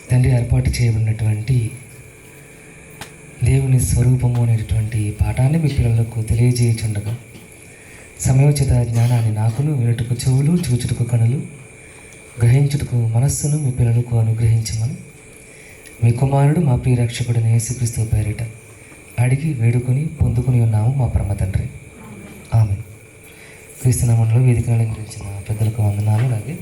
తండ్రి ఏర్పాటు చేయబడినటువంటి దేవుని స్వరూపము అనేటటువంటి పాఠాన్ని మీ పిల్లలకు తెలియజేయుచుండగా సమయోచిత జ్ఞానాన్ని నాకును, వినుటకు చెవులు, చూచుటకు కనులు, గ్రహించుటకు మనస్సును మీ పిల్లలకు అనుగ్రహించమని మీ కుమారుడు మా ప్రియ రక్షకుడైన యేసుక్రీస్తు పేరిట అడిగి వేడుకొని పొందుకుని ఉన్నాము మా పరమ తండ్రి. ఆమె క్రీస్తునామంలో వేదికను అలంకరించిన పెద్దలకు వందనాలు. అలాగే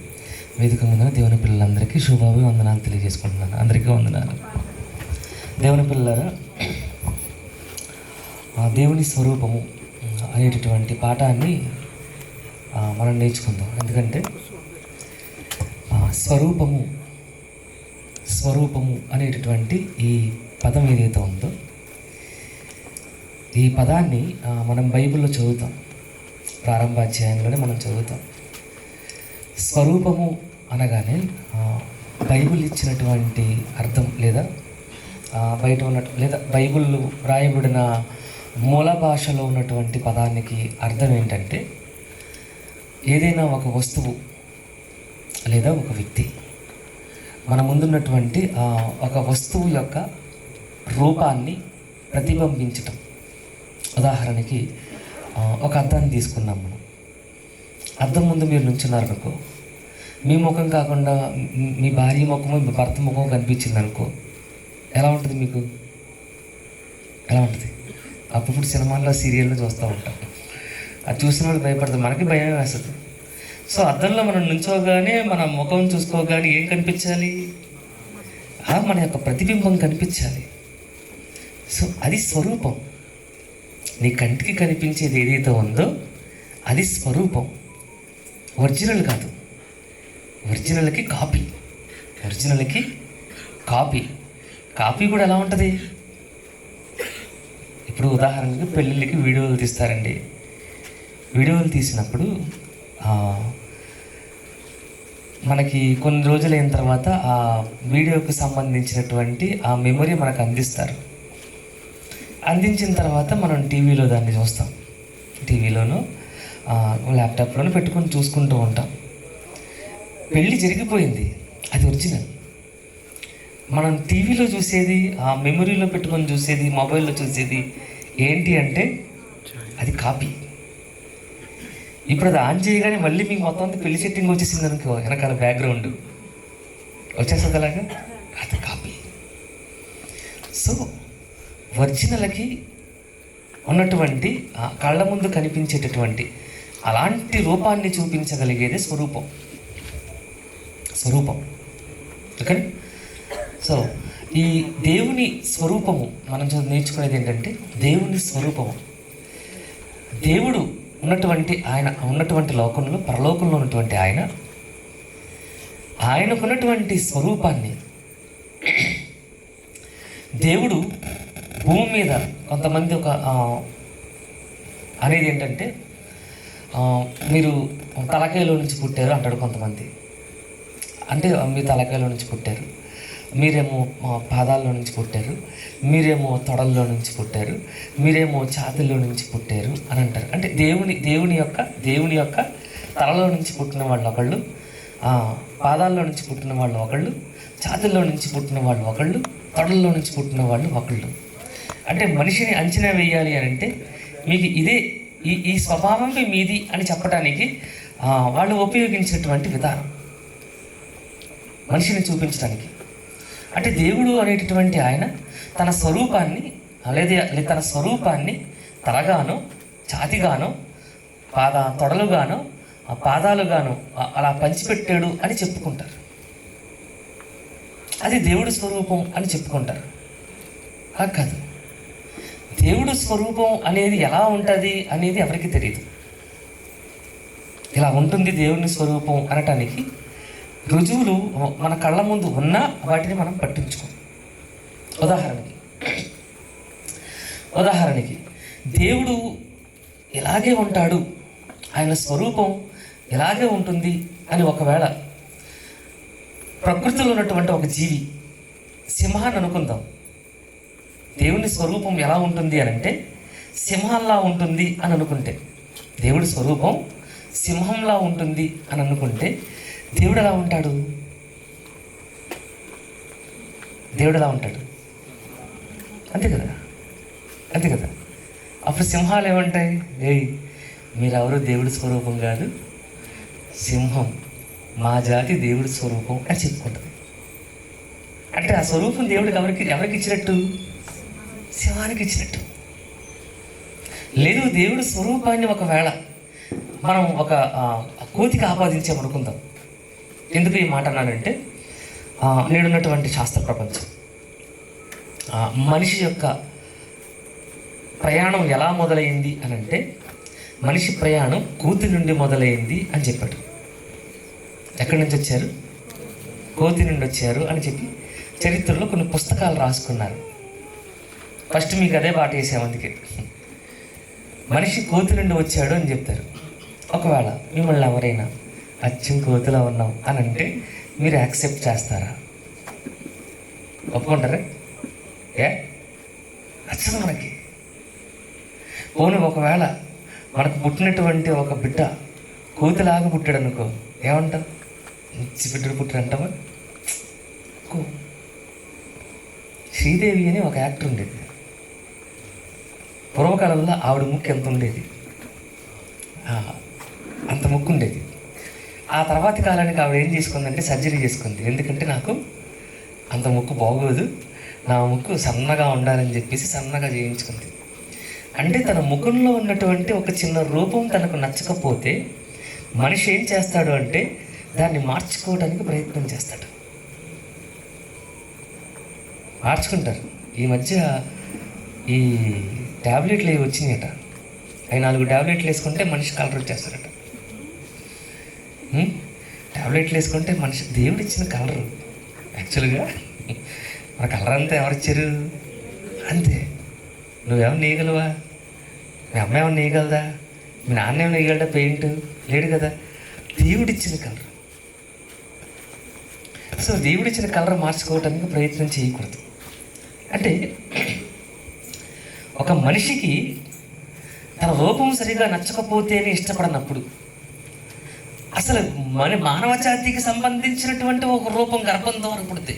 వేదిక ముందున దేవుని పిల్లలందరికీ శుభాభి వందనాలు తెలియజేసుకుంటున్నాను. అందరికీ వందనాలు. దేవుని పిల్లలారా, దేవుని స్వరూపము అనేటటువంటి పాఠాన్ని మనం నేర్చుకుందాం. ఎందుకంటే స్వరూపము అనేటటువంటి ఈ పదం ఏదైతే ఉందో, ఈ పదాన్ని మనం బైబిల్లో చదువుతాం. ప్రారంభాధ్యాయంలోనే మనం చదువుతాం. స్వరూపము అనగానే బైబిల్ ఇచ్చినటువంటి అర్థం లేదా బయట ఉన్నట్టు లేదా బైబిల్లో రాయబడిన మూల భాషలో ఉన్నటువంటి పదానికి అర్థం ఏంటంటే, ఏదైనా ఒక వస్తువు లేదా ఒక వ్యక్తి మన ముందున్నటువంటి ఒక వస్తువు యొక్క రూపాన్ని ప్రతిబింబించటం. ఉదాహరణకి ఒక అద్దాన్ని తీసుకున్నాం మనం. అద్దం ముందు మీరు నుంచున్నారు అనుకో, మీ ముఖం కాకుండా మీ భార్య ముఖము, మీ భర్త ముఖం కనిపించింది అనుకో, ఎలా ఉంటుంది మీకు? ఎలా ఉంటుంది? అప్పుడు సినిమాల్లో, సీరియల్లో చూస్తూ ఉంటాం. అది చూసిన వాళ్ళు భయపడతారు, మనకి భయం వేస్తుంది. సో అద్దంలో మనం నుంచోగానే మన ముఖం చూసుకోగానే ఏం కనిపించాలి? మన యొక్క ప్రతిబింబం కనిపించాలి. సో అది స్వరూపం. నీ కంటికి కనిపించేది ఏదైతే ఉందో అది స్వరూపం. ఒరిజినల్ కాదు, ఒరిజినల్కి కాపీ. ఒరిజినల్కి కాపీ. కాపీ కూడా ఎలా ఉంటుంది? ఇప్పుడు ఉదాహరణకి పెళ్ళిళ్ళకి వీడియోలు తీస్తారండి. వీడియోలు తీసినప్పుడు మనకి కొన్ని రోజులు అయిన తర్వాత ఆ వీడియోకి సంబంధించినటువంటి ఆ మెమొరీ మనకు అందిస్తారు. అందించిన తర్వాత మనం టీవీలో దాన్ని చూస్తాం. టీవీలోనూ ల్యాప్టాప్లోనూ పెట్టుకొని చూసుకుంటూ ఉంటాం. పెళ్ళి జరిగిపోయింది, అది ఒరిజినల్. మనం టీవీలో చూసేది, ఆ మెమొరీలో పెట్టుకొని చూసేది, మొబైల్లో చూసేది ఏంటి అంటే అది కాపీ. ఇప్పుడు అది ఆన్ చేయగానే మళ్ళీ మీకు మొత్తం అంతా పెళ్లి సెట్టింగ్ వచ్చేసింది అనుకో, వెనకాల బ్యాక్గ్రౌండ్ వచ్చేస్తుంది. అలాగా అది కాపీ. సో ఒరిజినల్కి ఉన్నటువంటి కళ్ళ ముందు కనిపించేటటువంటి అలాంటి రూపాన్ని చూపించగలిగేది స్వరూపం. ఓకే. సో ఈ దేవుని స్వరూపము మనం నేర్చుకునేది ఏంటంటే, దేవుని స్వరూపము, దేవుడు ఉన్నటువంటి లోకంలో, పరలోకంలో ఉన్నటువంటి ఆయనకున్నటువంటి స్వరూపాన్ని దేవుడు భూమి మీద కొంతమంది అనేది ఏంటంటే, మీరు తలకాయలో నుంచి పుట్టారు అంటాడు కొంతమంది. అంటే మీ తలకాయలో నుంచి పుట్టారు, మీరేమో పాదాల్లో నుంచి పుట్టారు, మీరేమో తొడల్లో నుంచి పుట్టారు, మీరేమో ఛాతీల్లో నుంచి పుట్టారు అని అంటారు. అంటే దేవుని యొక్క తలలో నుంచి పుట్టిన వాళ్ళు ఒకళ్ళు, పాదాల్లో నుంచి పుట్టిన వాళ్ళు ఒకళ్ళు, ఛాతీల్లో నుంచి పుట్టిన వాళ్ళు ఒకళ్ళు, తొడల్లో నుంచి పుట్టిన వాళ్ళు ఒకళ్ళు. అంటే మనిషిని అంచనా వేయాలి అని అంటే మీకు ఇదే ఈ స్వభావమే మీది అని చెప్పడానికి వాళ్ళు ఉపయోగించినటువంటి విధానం మనిషిని చూపించడానికి. అంటే దేవుడు అనేటటువంటి ఆయన తన స్వరూపాన్ని తన స్వరూపాన్ని తలగానో, ఛాతిగానో, తొడలుగానో, పాదాలుగానో అలా పంచిపెట్టాడు అని చెప్పుకుంటారు. అది దేవుడి స్వరూపం అని చెప్పుకుంటారు. అలా కాదు. దేవుడు స్వరూపం అనేది ఎలా ఉంటుంది అనేది ఎవరికి తెలియదు. ఇలా ఉంటుంది దేవుని స్వరూపం అనటానికి రుజువులు మన కళ్ళ ముందు ఉన్నా వాటిని మనం పట్టించుకోం. ఉదాహరణకి దేవుడు ఇలాగే ఉంటాడు, ఆయన స్వరూపం ఇలాగే ఉంటుంది అని ఒకవేళ ప్రకృతిలో ఉన్నటువంటి ఒక జీవి, సింహాన్ని అనుకుందాం. దేవుని స్వరూపం ఎలా ఉంటుంది అని అంటే సింహంలా ఉంటుంది అని అనుకుంటే, దేవుడి స్వరూపం సింహంలా ఉంటుంది అని అనుకుంటే దేవుడు ఎలా ఉంటాడు? దేవుడు ఎలా ఉంటాడు? అంతే కదా, అంతే కదా. అప్పుడు సింహాలు ఏమంటాయి? ఏయ్, మీరెవరు దేవుడి స్వరూపం కాదు, సింహం మా జాతి దేవుడి స్వరూపం అని చెప్పుకుంటుంది. అంటే ఆ స్వరూపం దేవుడికి ఎవరికి ఇచ్చినట్టు? సింహానికి ఇచ్చినట్టు. లేదు, దేవుడి స్వరూపాన్ని ఒకవేళ మనం ఒక కోతికి ఆపాదించామనుకుందాం. ఎందుకు ఈ మాట అన్నానంటే, నేడున్నటువంటి శాస్త్ర ప్రపంచం మనిషి యొక్క ప్రయాణం ఎలా మొదలైంది అని అంటే, మనిషి ప్రయాణం కోతి నుండి మొదలైంది అని చెప్పాడు. ఎక్కడి నుంచి వచ్చారు? కోతి నుండి వచ్చారు అని చెప్పి చరిత్రలో కొన్ని పుస్తకాలు రాసుకున్నారు. ఫస్ట్ మీకు అదే పాట వేసాము. అందుకే మనిషి కోతి నుండి వచ్చాడు అని చెప్తారు. ఒకవేళ మిమ్మల్ని ఎవరైనా అచ్చం కోతిలో ఉన్నాం అని అంటే మీరు యాక్సెప్ట్ చేస్తారా? ఒప్పుకుంటారా? అచ్చం మనకి పోనీ ఒకవేళ మనకు పుట్టినటువంటి ఒక బిడ్డ కోతిలాగా పుట్టాడు అనుకో, ఏమంటాం? మంచి బిడ్డడు పుట్టాడు అంటావా? శ్రీదేవి అని ఒక యాక్టర్ ఉండేది. పూర్వకాలంలో ఆవిడ ముక్కు ఎంత ఉండేది? అంత ముక్కు ఉండేది. ఆ తర్వాతి కాలానికి ఆవిడ ఏం చేసుకుందంటే సర్జరీ చేసుకుంది. ఎందుకంటే నాకు అంత ముక్కు బాగోదు, నా ముక్కు సన్నగా ఉండాలని చెప్పేసి సన్నగా చేయించుకుంది. అంటే తన ముఖంలో ఉన్నటువంటి ఒక చిన్న రూపం తనకు నచ్చకపోతే మనిషి ఏం చేస్తాడు అంటే దాన్ని మార్చుకోవడానికి ప్రయత్నం చేస్తాడు. మార్చుకుంటారు. ఈ మధ్య ఈ ట్యాబ్లెట్లు అవి వచ్చినాయట. అవి 4 ట్యాబ్లెట్లు వేసుకుంటే మనిషి కలర్ వచ్చేస్తారట. ట్యాబ్లెట్లు వేసుకుంటే మనిషి దేవుడు ఇచ్చిన కలరు. యాక్చువల్గా మన కలర్ అంతా ఎవరిచ్చారు? అంతే. నువ్వేమన్నా నేయగలవా? మీ అమ్మ ఏమన్నా నేయగలదా? మీ నాన్న ఏమన్నా నేయగలడా? పెయింట్ లేడు కదా. దేవుడిచ్చిన కలర్. సో దేవుడిచ్చిన కలర్ మార్చుకోవడానికి ప్రయత్నం చేయకూడదు. అంటే ఒక మనిషికి తన రూపం సరిగా నచ్చకపోతేనే ఇష్టపడనప్పుడు, అసలు మానవ జాతికి సంబంధించినటువంటి ఒక రూపం గర్భం ద్వారా పుడితే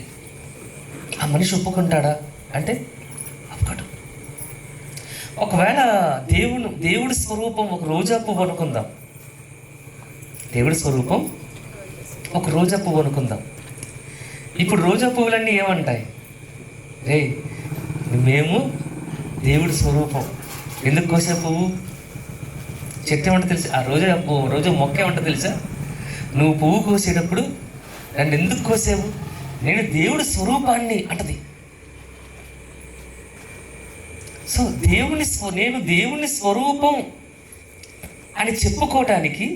ఆ మనిషి ఒప్పుకుంటాడా అంటే ఒప్పుకోడు. ఒకవేళ దేవుడి స్వరూపం ఒక రోజా పువ్వు అనుకుందాం. దేవుడి స్వరూపం ఒక రోజా పువ్వు అనుకుందాం. ఇప్పుడు రోజా పువ్వులన్నీ ఏమంటాయి? రే, మేము దేవుడి స్వరూపం. ఎందుకు కోసే పువ్వు? చెట్టు ఏమంటే తెలుసా? ఆ రోజా మొక్క ఏమంటే తెలుసా? నువ్వు పువ్వు కోసేటప్పుడు నన్ను ఎందుకు కోసావు? నేను దేవుడి స్వరూపాన్ని అంటది. సో నేను దేవుని స్వరూపం అని చెప్పుకోవటానికి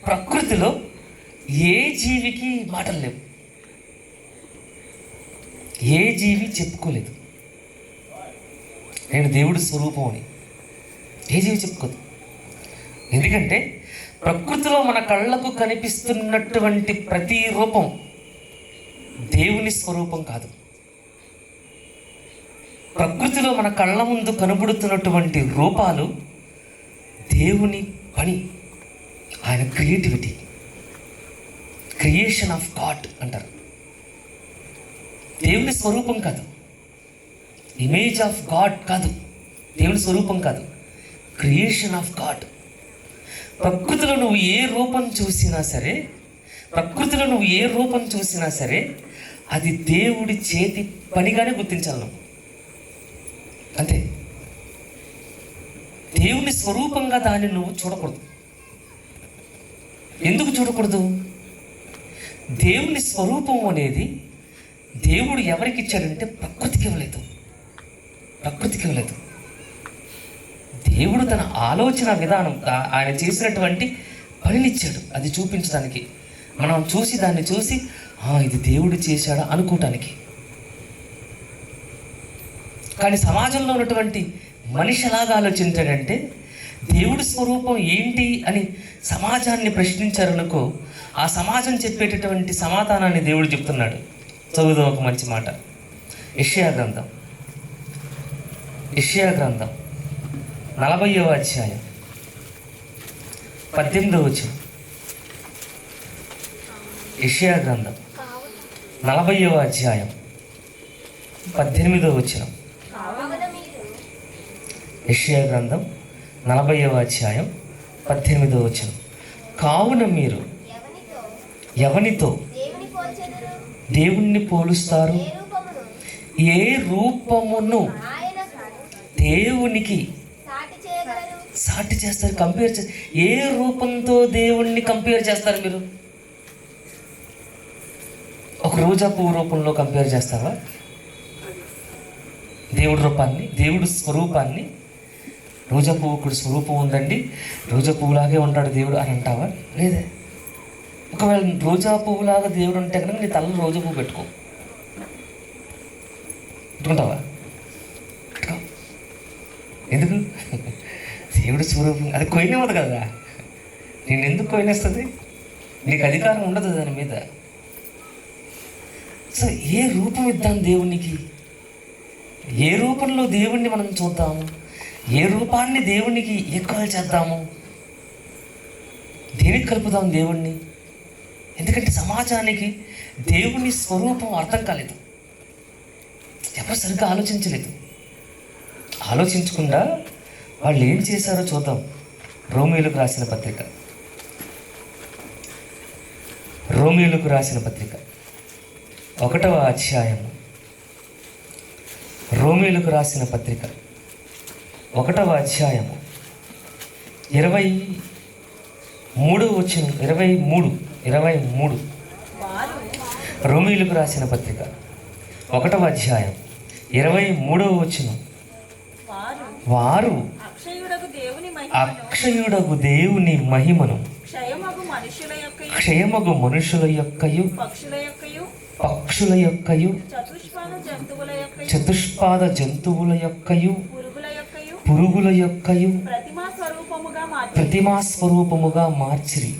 ప్రకృతిలో ఏ జీవికి మాటలు లేవు. ఏ జీవి చెప్పుకోలేదు నేను దేవుడి స్వరూపం అని. ఏ జీవి చెప్పుకోదు. ఎందుకంటే ప్రకృతిలో మన కళ్ళకు కనిపిస్తున్నటువంటి ప్రతి రూపం దేవుని స్వరూపం కాదు. ప్రకృతిలో మన కళ్ళ ముందు కనబడుతున్నటువంటి రూపాలు దేవుని పని, ఆయన క్రియేటివిటీ, క్రియేషన్ ఆఫ్ గాడ్ అంటారు. దేవుని స్వరూపం కాదు, ఇమేజ్ ఆఫ్ గాడ్ కాదు, దేవుని స్వరూపం కాదు, క్రియేషన్ ఆఫ్ గాడ్. ప్రకృతిలో నువ్వు ఏ రూపం చూసినా సరే అది దేవుడి చేతి పనిగానే గుర్తించాలి నువ్వు. అంతే. దేవుని స్వరూపంగా దాన్ని నువ్వు చూడకూడదు. ఎందుకు చూడకూడదు? దేవుని స్వరూపం అనేది దేవుడు ఎవరికి ఇచ్చాడంటే ప్రకృతికి ఇవ్వలేదు. దేవుడు తన ఆలోచన విధానం, ఆయన చేసినటువంటి పనినిచ్చాడు అది చూపించడానికి. మనం దాన్ని చూసి ఇది దేవుడు చేశాడా అనుకోవటానికి. కానీ సమాజంలో ఉన్నటువంటి మనిషి ఎలాగా ఆలోచించాడంటే దేవుడి స్వరూపం ఏంటి అని సమాజాన్ని ప్రశ్నించారనుకో, ఆ సమాజం చెప్పేటటువంటి సమాధానాన్ని దేవుడు చెప్తున్నాడు. చదువుదాం ఒక మంచి మాట. యెషయా గ్రంథం 40వ అధ్యాయం 18వ వచనం. యెషయా గ్రంథం 40వ అధ్యాయం 18వ వచనం. యెషయా గ్రంథం 40వ అధ్యాయం 18వ వచనం. కావున మీరు ఎవనితో దేవుణ్ణి పోలుస్తారు? ఏ రూపమును దేవునికి సాటి చేస్తారు? కంపేర్ చేస్తారు. ఏ రూపంతో దేవుణ్ణి కంపేర్ చేస్తారు మీరు? ఒక రోజా పువ్వు రూపంలో కంపేర్ చేస్తావా దేవుడి రూపాన్ని, దేవుడి స్వరూపాన్ని? రోజా పువ్వుకు స్వరూపం ఉందండి, రోజా పువ్వులాగే ఉంటాడు దేవుడు అని అంటావా? లేదే. ఒకవేళ రోజా పువ్వులాగా దేవుడు ఉంటే కనుక నీ తలలో రోజా పువ్వు పెట్టుకో. పెట్టుకుంటావా? ఎందుకు? దేవుడి స్వరూపం అది కొయ్యనివ్వదు కదా. నేను ఎందుకు కొయ్యనేస్తుంది? నీకు అధికారం ఉండదు దాని మీద. సో ఏ రూపం ఇద్దాం దేవునికి? ఏ రూపంలో దేవుణ్ణి మనం చూద్దాము? ఏ రూపాన్ని దేవునికి ఎక్కువ చేద్దాము? దేనికి కలుపుదాం దేవుణ్ణి? ఎందుకంటే సమాజానికి దేవుని స్వరూపం అర్థం కాలేదు. ఎవరు సరిగ్గా ఆలోచించలేదు. ఆలోచించకుండా వాళ్ళు ఏం చేశారో చూద్దాం. రోమీయులకు రాసిన పత్రిక 1వ అధ్యాయం. రోమీయులకు రాసిన పత్రిక 1వ అధ్యాయము 23వ వచనం. 23 రోమీయులకు రాసిన పత్రిక 1వ అధ్యాయం 23వ వచనం. వారు అక్షయుడగు దేవుని మహిమను క్షయమగు మనుషుల యొక్కయు పక్షుల యొక్కయు చతుష్పాద జంతువుల యొక్కయు పురుగుల యొక్కయు ప్రతిమా స్వరూపముగా మార్చిరి.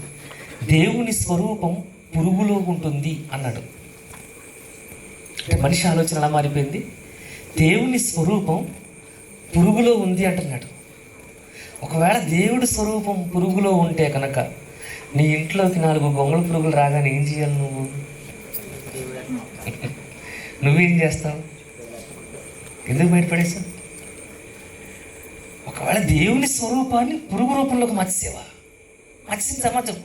దేవుని స్వరూపం పురుగులో ఉంటుంది అన్నాడు. అంటే మనిషి ఆలోచన ఎలా మారిపోయింది? దేవుని స్వరూపం పురుగులో ఉంది అంటున్నాడు. ఒకవేళ దేవుడి స్వరూపం పురుగులో ఉంటే కనుక నీ ఇంట్లోకి 4 గొంగళ పురుగులు రాగానే ఏం చేయాలి? నువ్వేం చేస్తావు? ఎందుకు బయటపడేసావు? ఒకవేళ దేవుని స్వరూపాన్ని పురుగు రూపంలోకి మార్చేవా? మార్చేసింది సమాజం.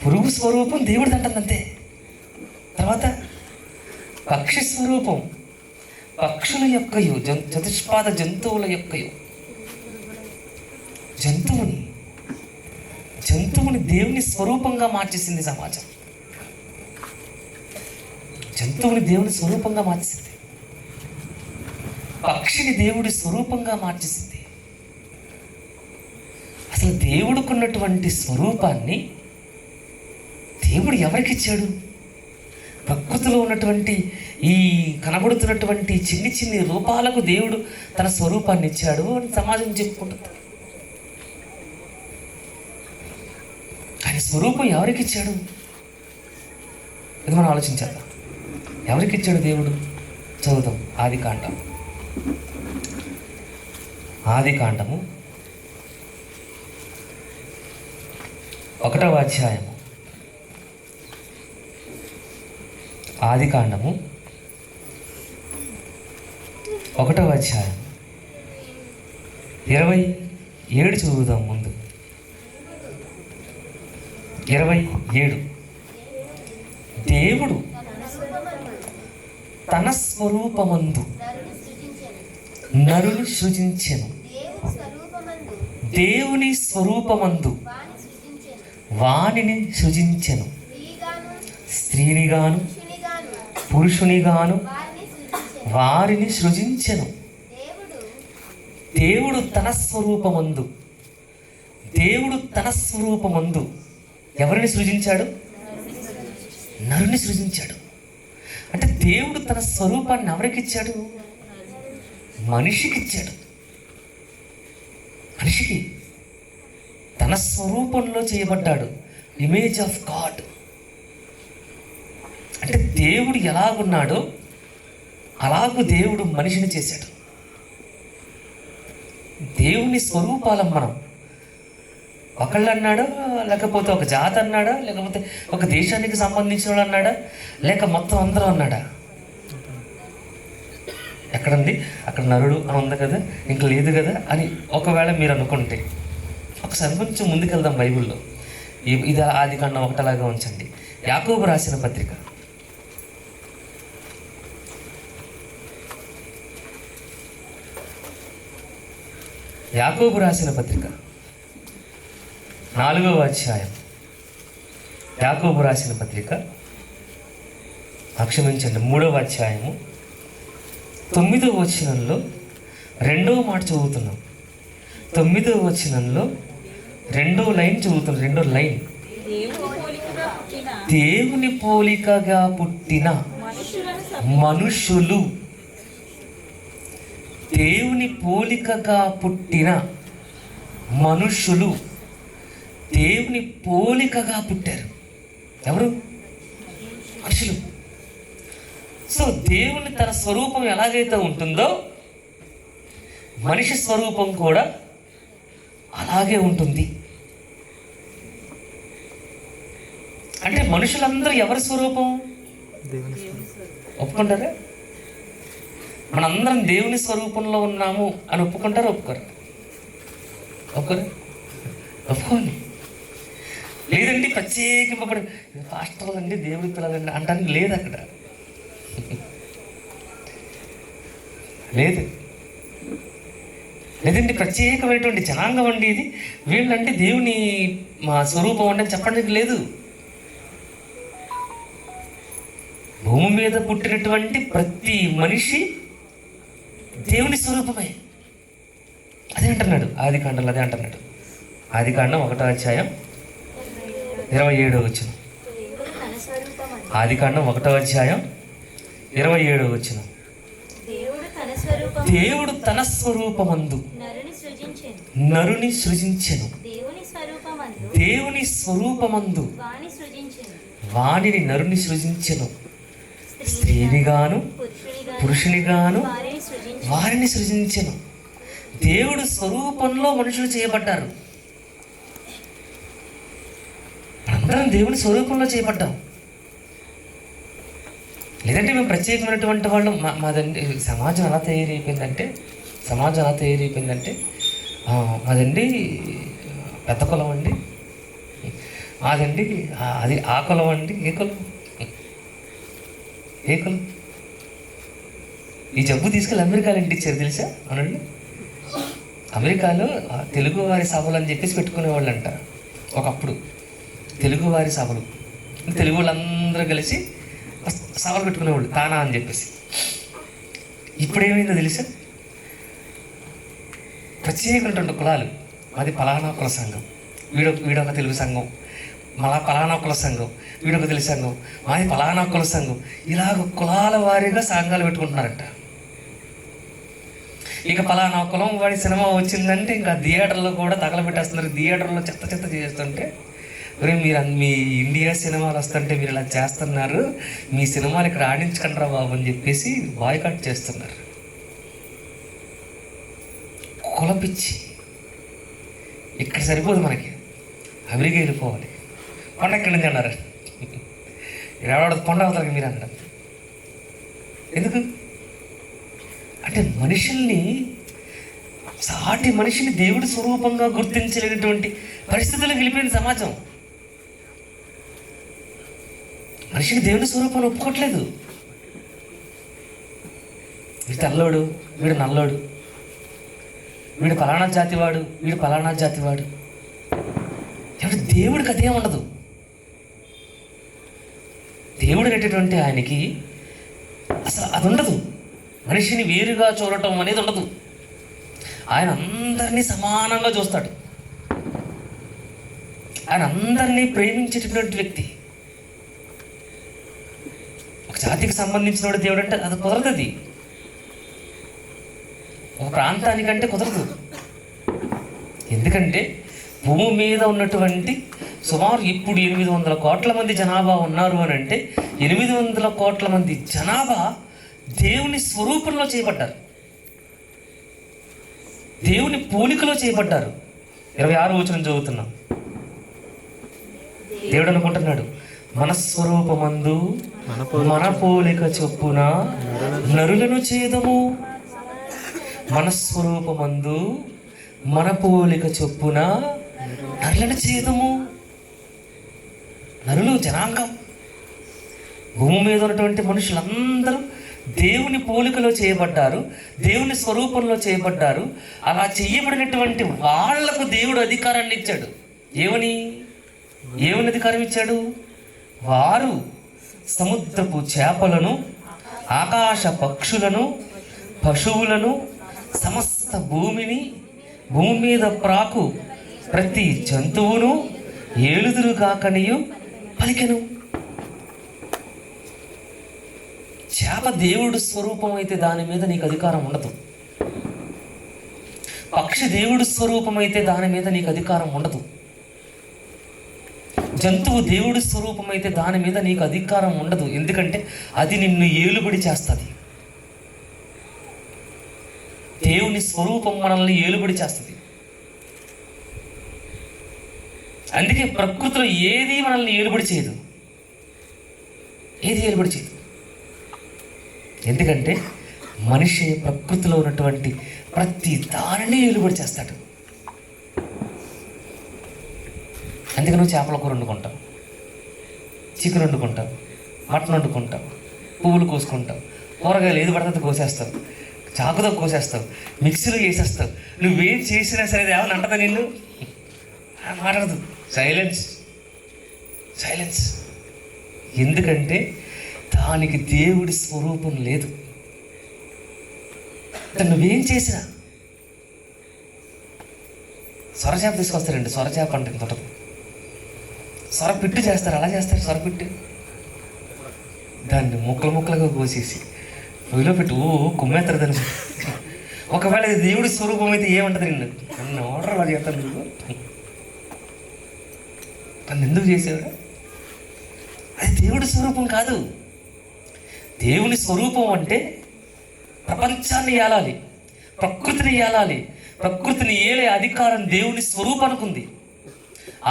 పురుగు స్వరూపం దేవుడిది అంటుందంతే. తర్వాత పక్షి స్వరూపం పక్షుల యొక్కయు చతుష్పాద జంతువుల యొక్కయు. జంతువుని దేవుని స్వరూపంగా మార్చేసింది సమాజం. జంతువుని దేవుని స్వరూపంగా మార్చేసింది. పక్షిని దేవుడి స్వరూపంగా మార్చేసింది. అసలు దేవుడుకున్నటువంటి స్వరూపాన్ని దేవుడు ఎవరికిచ్చాడు? ప్రకృతిలో ఉన్నటువంటి ఈ కనబడుతున్నటువంటి చిన్ని రూపాలకు దేవుడు తన స్వరూపాన్ని ఇచ్చాడు అని సమాజం చెప్పుకుంటుంది. ఆయన స్వరూపం ఎవరికి ఇచ్చాడు? ఇది మనం ఆలోచించాలి. ఎవరికి ఇచ్చాడు దేవుడు? చదువుతాం. ఆదికాండము 1వ అధ్యాయము. ఆదికాండము 1వ అధ్యాయం 27 చదువుదాం. ముందు 27. దేవుడు తన స్వరూపమందు నరుని సృజించెను. దేవుని స్వరూపమందు వానిని సృజించెను. స్త్రీనిగాను పురుషునిగాను వారిని సృజించెను. దేవుడు తన స్వరూపమందు ఎవరిని సృజించాడు? నరుని సృజించాడు. అంటే దేవుడు తన స్వరూపాన్ని ఎవరికి ఇచ్చాడు? మనిషికి ఇచ్చాడు. మనిషికి తన స్వరూపంలో చేయబడ్డాడు. Image of God. అంటే దేవుడు ఎలాగున్నాడో అలాగూ దేవుడు మనిషిని చేశాడు. దేవుని స్వరూపాలం మనం. ఒకళ్ళు అన్నాడా, లేకపోతే ఒక జాతి అన్నాడా, లేకపోతే ఒక దేశానికి సంబంధించిన వాళ్ళు అన్నాడా, లేక మొత్తం అందరూ అన్నాడా? ఎక్కడండి, అక్కడ నరుడు అని ఉంది కదా, ఇంక లేదు కదా అని ఒకవేళ మీరు అనుకుంటే ఒకసారి కొంచెం ముందుకెళ్దాం బైబిల్లో. ఇది ఆదికాండం ఒకటలాగా ఉంచండి. యాకోబు రాసిన పత్రిక, యాకోబు రాసిన పత్రిక 4వ అధ్యాయం. యాకోబు రాసిన పత్రిక, క్షమించండి, 3వ అధ్యాయము 9వ వచనంలో 2వ మాట చదువుతున్నాం. 9వ వచనంలో 2వ లైన్ చదువుతున్నాం. 2వ లైన్, దేవుని పోలికగా పుట్టిన మనుషులు. దేవుని పోలికగా పుట్టిన మనుషులు దేవుని పోలికగా పుట్టారు. ఎవరు? మనుషులు. సో దేవుని తన స్వరూపం ఎలాగైతే ఉంటుందో మనిషి స్వరూపం కూడా అలాగే ఉంటుంది. అంటే మనుషులందరూ ఎవరి స్వరూపం? ఒప్పుకుంటారా? మనందరం దేవుని స్వరూపంలో ఉన్నాము అని ఒప్పుకుంటారా? ఒప్పుకోరు? ఒప్పుకోండి. లేదండి ప్రత్యేకింపబడి పాస్టర్లు అండి, దేవుడి పిల్లలండి అంటానికి లేదు అక్కడ. లేదండి ప్రత్యేకమైనటువంటి జనాంగం అండి ఇది, వీళ్ళంటే దేవుని మా స్వరూపం అంటే చెప్పడానికి లేదు. భూమి మీద పుట్టినటువంటి ప్రతి మనిషి దేవుని స్వరూపమే. అదే అంటున్నాడు ఆదికాండంలో. అదే అంటున్నాడు ఆదికాండం 1వ అధ్యాయం 27వ వచనం. ఆదికాండం 1వ అధ్యాయం 27వ వచనం. దేవుడు తన స్వరూపమందు నరుని సృజించెను, దేవుని స్వరూపమందు వాణిని నరుని సృజించెను, స్త్రీనిగాను పురుషునిగాను వారిని సృజించెను. దేవుడు స్వరూపంలో మనుషులు చేయబడ్డారు. అందరం దేవుని స్వరూపంలో చేయబడ్డాం. లేదంటే మేము ప్రత్యేకమైనటువంటి వాళ్ళు. మాదండి సమాజం ఎలా తయారైపోయిందంటే మాదండి పెద్ద కులం అండి, మాదండి అది ఆ కులం అండి. ఏ కులం? ఈ జబ్బు తీసుకెళ్ళి అమెరికాలో ఇంటిచ్చారు తెలుసా? అవునండి, అమెరికాలో తెలుగువారి సభలు అని చెప్పేసి పెట్టుకునేవాళ్ళు అంట ఒకప్పుడు. తెలుగువారి సభలు, తెలుగు వాళ్ళందరూ కలిసి సభలు పెట్టుకునేవాళ్ళు తానా అని చెప్పేసి. ఇప్పుడు ఏమైందో తెలుసా? ప్రత్యేకమైనటువంటి కులాలు. మాది పలానా కుల సంఘం, వీడొక తెలుగు సంఘం, మళ్ళా పలానా కుల సంఘం, వీడొక తెలుగు సంఘం, మాది పలానా కుల సంఘం. ఇలాగ కులాల వారీగా సంఘాలు పెట్టుకుంటున్నారంట. ఇక పలానా కులం వాడి సినిమా వచ్చిందంటే ఇంకా థియేటర్లో కూడా తగలబెట్టేస్తున్నారు. థియేటర్లో చెత్త చేస్తుంటే, మీరు మీ ఇండియా సినిమాలు వస్తుంటే మీరు ఇలా చేస్తున్నారు, మీ సినిమాలు ఇక్కడ ఆడించకండిరా బాబు అని చెప్పేసి బాయ్కాట్ చేస్తున్నారు. కులపిచ్చి ఇక్కడ సరిపోదు మనకి, అమెరికా వెళ్ళిపోవాలి. కొండ ఎక్కడి నుంచి అన్నారు, ఎవడ కొండ అవుతారు మీరు అన్నారు. ఎందుకు అంటే మనుషుల్ని, సాటి మనిషిని దేవుడి స్వరూపంగా గుర్తించలేనటువంటి పరిస్థితులకు వెళ్ళిపోయింది సమాజం. మనిషిని దేవుడి స్వరూపాన్ని ఒప్పుకోవట్లేదు. వీడు తెల్లోడు, వీడు నల్లోడు, వీడు పలానా జాతివాడు, వీడు పలానా జాతివాడు. దేవుడికి అదే ఉండదు. దేవుడు అనేటటువంటి ఆయనకి అసలు అది ఉండదు. మనిషిని వేరుగా చూడటం అనేది ఉండదు. ఆయన అందరినీ సమానంగా చూస్తాడు. ఆయన అందరినీ ప్రేమించేటటువంటి వ్యక్తి. ఒక జాతికి సంబంధించిన దేవుడు అంటే అది కుదరదు. అది ఒక ప్రాంతానికంటే కుదరదు. ఎందుకంటే భూమి మీద ఉన్నటువంటి సుమారు ఇప్పుడు 800 కోట్ల మంది జనాభా ఉన్నారు అని అంటే 800 కోట్ల మంది జనాభా దేవుని స్వరూపంలో చేయబడ్డారు, దేవుని పోలికలో చేయబడ్డారు. 26వ వచనం చదువుతున్నాం. దేవుడు అనుకుంటున్నాడు, మన స్వరూపమందు మన పోలిక చొప్పున నరులను చేదము. మన స్వరూపమందు మన పోలిక చొప్పున నరులను చేదము. నరులు జనాంగం, భూమి మీద ఉన్నటువంటి మనుషులందరూ దేవుని పోలికలో చేయబడ్డారు, దేవుని స్వరూపంలో చేయబడ్డారు. అలా చేయబడినటువంటి వాళ్లకు దేవుడు అధికారాన్ని ఇచ్చాడు. ఏమని అధికారం ఇచ్చాడు? వారు సముద్రపు చేపలను, ఆకాశ పక్షులను, పశువులను, సమస్త భూమిని, భూమి మీద ప్రాకు ప్రతి జంతువును ఏలుదురుగాకనియు పలికెను. చేప దేవుడు స్వరూపం అయితే దాని మీద నీకు అధికారం ఉండదు. పక్షి దేవుడు స్వరూపం అయితే దాని మీద నీకు అధికారం ఉండదు. జంతువు దేవుడి స్వరూపం అయితే దాని మీద నీకు అధికారం ఉండదు. ఎందుకంటే అది నిన్ను ఏలుబడి చేస్తుంది. దేవుని స్వరూపం మనల్ని ఏలుబడి చేస్తుంది. అందుకే ప్రకృతిలో ఏది మనల్ని ఏలుబడి చేయదు. ఏది ఏలుబడి చేయదు. ఎందుకంటే మనిషి ప్రకృతిలో ఉన్నటువంటి ప్రతి దానిని ఏలుబడి చేస్తాడు. అందుకే నువ్వు చేపల కూర వండుకుంటావు, చికెన్ వండుకుంటావు, మటన్ వండుకుంటావు, పువ్వులు కోసుకుంటావు, కూరగాయలు ఏది పడితే కోసేస్తావు, చాకుతో కోసేస్తావు, మిక్సీలో వేసేస్తావు. నువ్వేం చేసినా సరే ఏమన్నా అంటదా నిన్ను? మాట్లాడదు. సైలెన్స్. ఎందుకంటే దానికి దేవుడి స్వరూపం లేదు. నువ్వేం చేసినా సొరచేప తీసుకొస్తారండి. సొరచేప అంటే తొట్టదు. సొరపిట్టు చేస్తారు. అలా చేస్తారు. సొరపిట్టు దాన్ని ముక్కలుగా కోసేసి పొయ్యిలో పెట్టి కుమ్మేస్తారు దాన్ని. ఒకవేళ ఇది దేవుడి స్వరూపం అయితే ఏమంటది? నన్ను ఆర్డర్ అలా చేస్తాను. నువ్వు నన్ను ఎందుకు చేసేవాడు? అది దేవుడి స్వరూపం కాదు. దేవుని స్వరూపం అంటే ప్రపంచాన్ని ఏలాలి, ప్రకృతిని ఏలాలి. ప్రకృతిని ఏలే అధికారం దేవుని స్వరూపానికి ఉంది.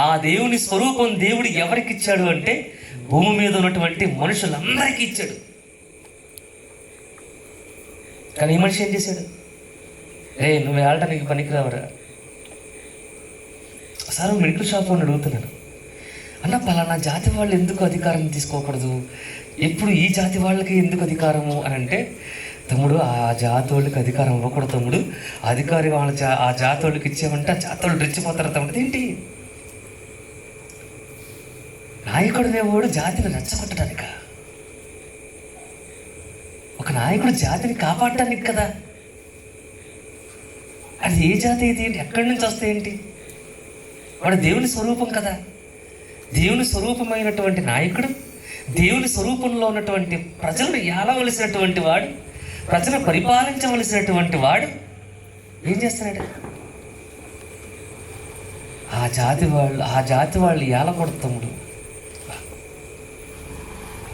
ఆ దేవుని స్వరూపం దేవుడు ఎవరికి ఇచ్చాడు అంటే భూమి మీద ఉన్నటువంటి మనుషులందరికీ ఇచ్చాడు. కానీ ఈ మనిషి ఏం చేశాడు? నువ్వు వెళ్ళటానికి పనికిరావరా? ఒకసారి మెడికల్ షాప్లో అడుగుతున్నాను, అన్న పలానా జాతి వాళ్ళు ఎందుకు అధికారం తీసుకోకూడదు, ఎప్పుడు ఈ జాతి వాళ్ళకి ఎందుకు అధికారము అని అంటే, తమ్ముడు ఆ జాతి వాళ్ళకి అధికారం ఇవ్వకూడదు తమ్ముడు, అధికారి వాళ్ళ ఆ జాతి వాళ్ళకి ఇచ్చామంటే ఆ జాతి వాళ్ళు రెచ్చిపోతారు తమ్ముడు. ఏంటి నాయకుడు అనేవాడు జాతిని రెచ్చగొట్టడానిక? ఒక నాయకుడు జాతిని కాపాడటానికి కదా. అది ఏ జాతి ఇది? ఎక్కడి నుంచి వస్తే ఏంటి? వాడు దేవుని స్వరూపం కదా. దేవుని స్వరూపమైనటువంటి నాయకుడు, దేవుని స్వరూపంలో ఉన్నటువంటి ప్రజలను ఏలవలసినటువంటి వాడు, ప్రజలను పరిపాలించవలసినటువంటి వాడు ఏం చేస్తున్నాడు? ఆ జాతి వాళ్ళు ఏలకూడదు తమ్ముడు.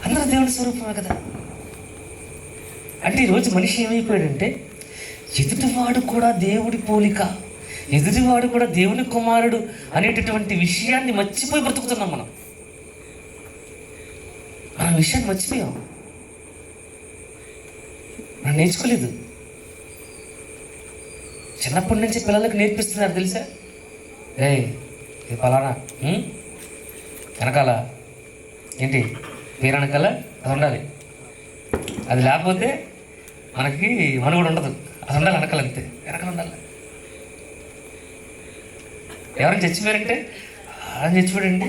అందరూ దేవుని స్వరూపమే కదా. అంటే ఈరోజు మనిషి ఏమైపోయాడంటే ఎదుటివాడు కూడా దేవుడి పోలిక, ఎదుటివాడు కూడా దేవుని కుమారుడు అనేటటువంటి విషయాన్ని మర్చిపోయి బ్రతుకుతున్నాం మనం. విషయాన్ని మర్చిపోయాం. మనం నేర్చుకోలేదు. చిన్నప్పటి నుంచి పిల్లలకు నేర్పిస్తున్నారు తెలుసా? ఇది పలానా వెనకాల ఏంటి పేరు వెనకాల అది ఉండాలి, అది లేకపోతే మనకి మనుగడ ఉండదు. అది ఉండాలి వెనకాల, అంతే వెనకాల ఉండాలి. ఎవరైనా చచ్చిపోయారంటే ఆయన చచ్చిపోయాడండి,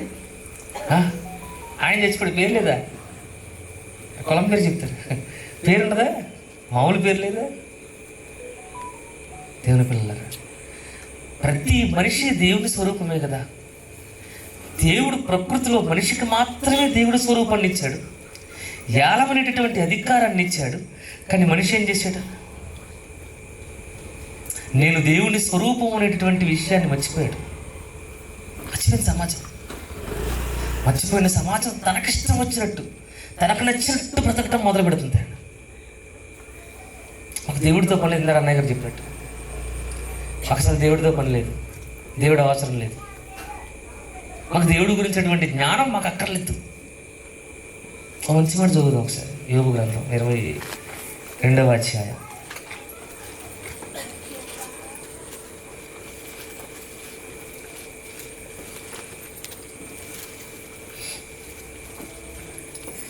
ఆయన చచ్చిపోయాడు, పేరు లేదా? కులం పేరు చెప్తారు, పేరు ఉండదా? మామూలు పేరు లేదా? దేవుని పిల్లలారా, ప్రతి మనిషి దేవుడి స్వరూపమే కదా. దేవుడు ప్రకృతిలో మనిషికి మాత్రమే దేవుడి స్వరూపాన్ని ఇచ్చాడు, ఏలమనేటటువంటి అధికారాన్ని ఇచ్చాడు. కానీ మనిషి ఏం చేశాడు? నేను దేవుని స్వరూపం అనేటటువంటి విషయాన్ని మర్చిపోయాడు. మర్చిపోయిన సమాజం తనకిష్టం వచ్చినట్టు, తనకు నచ్చినట్టు బ్రతకటం మొదలు పెడుతుంది. మాకు దేవుడితో పని లేదు, అన్నయ్య గారు చెప్పినట్టు. మాకు అసలు దేవుడితో పని లేదు, దేవుడు అవసరం లేదు, మాకు దేవుడి గురించి అటువంటి జ్ఞానం మాకు అక్కర్లేదు. ఒక మంచి మాట చదువుదాం ఒకసారి. యోబు గ్రంథం 22వ అధ్యాయం.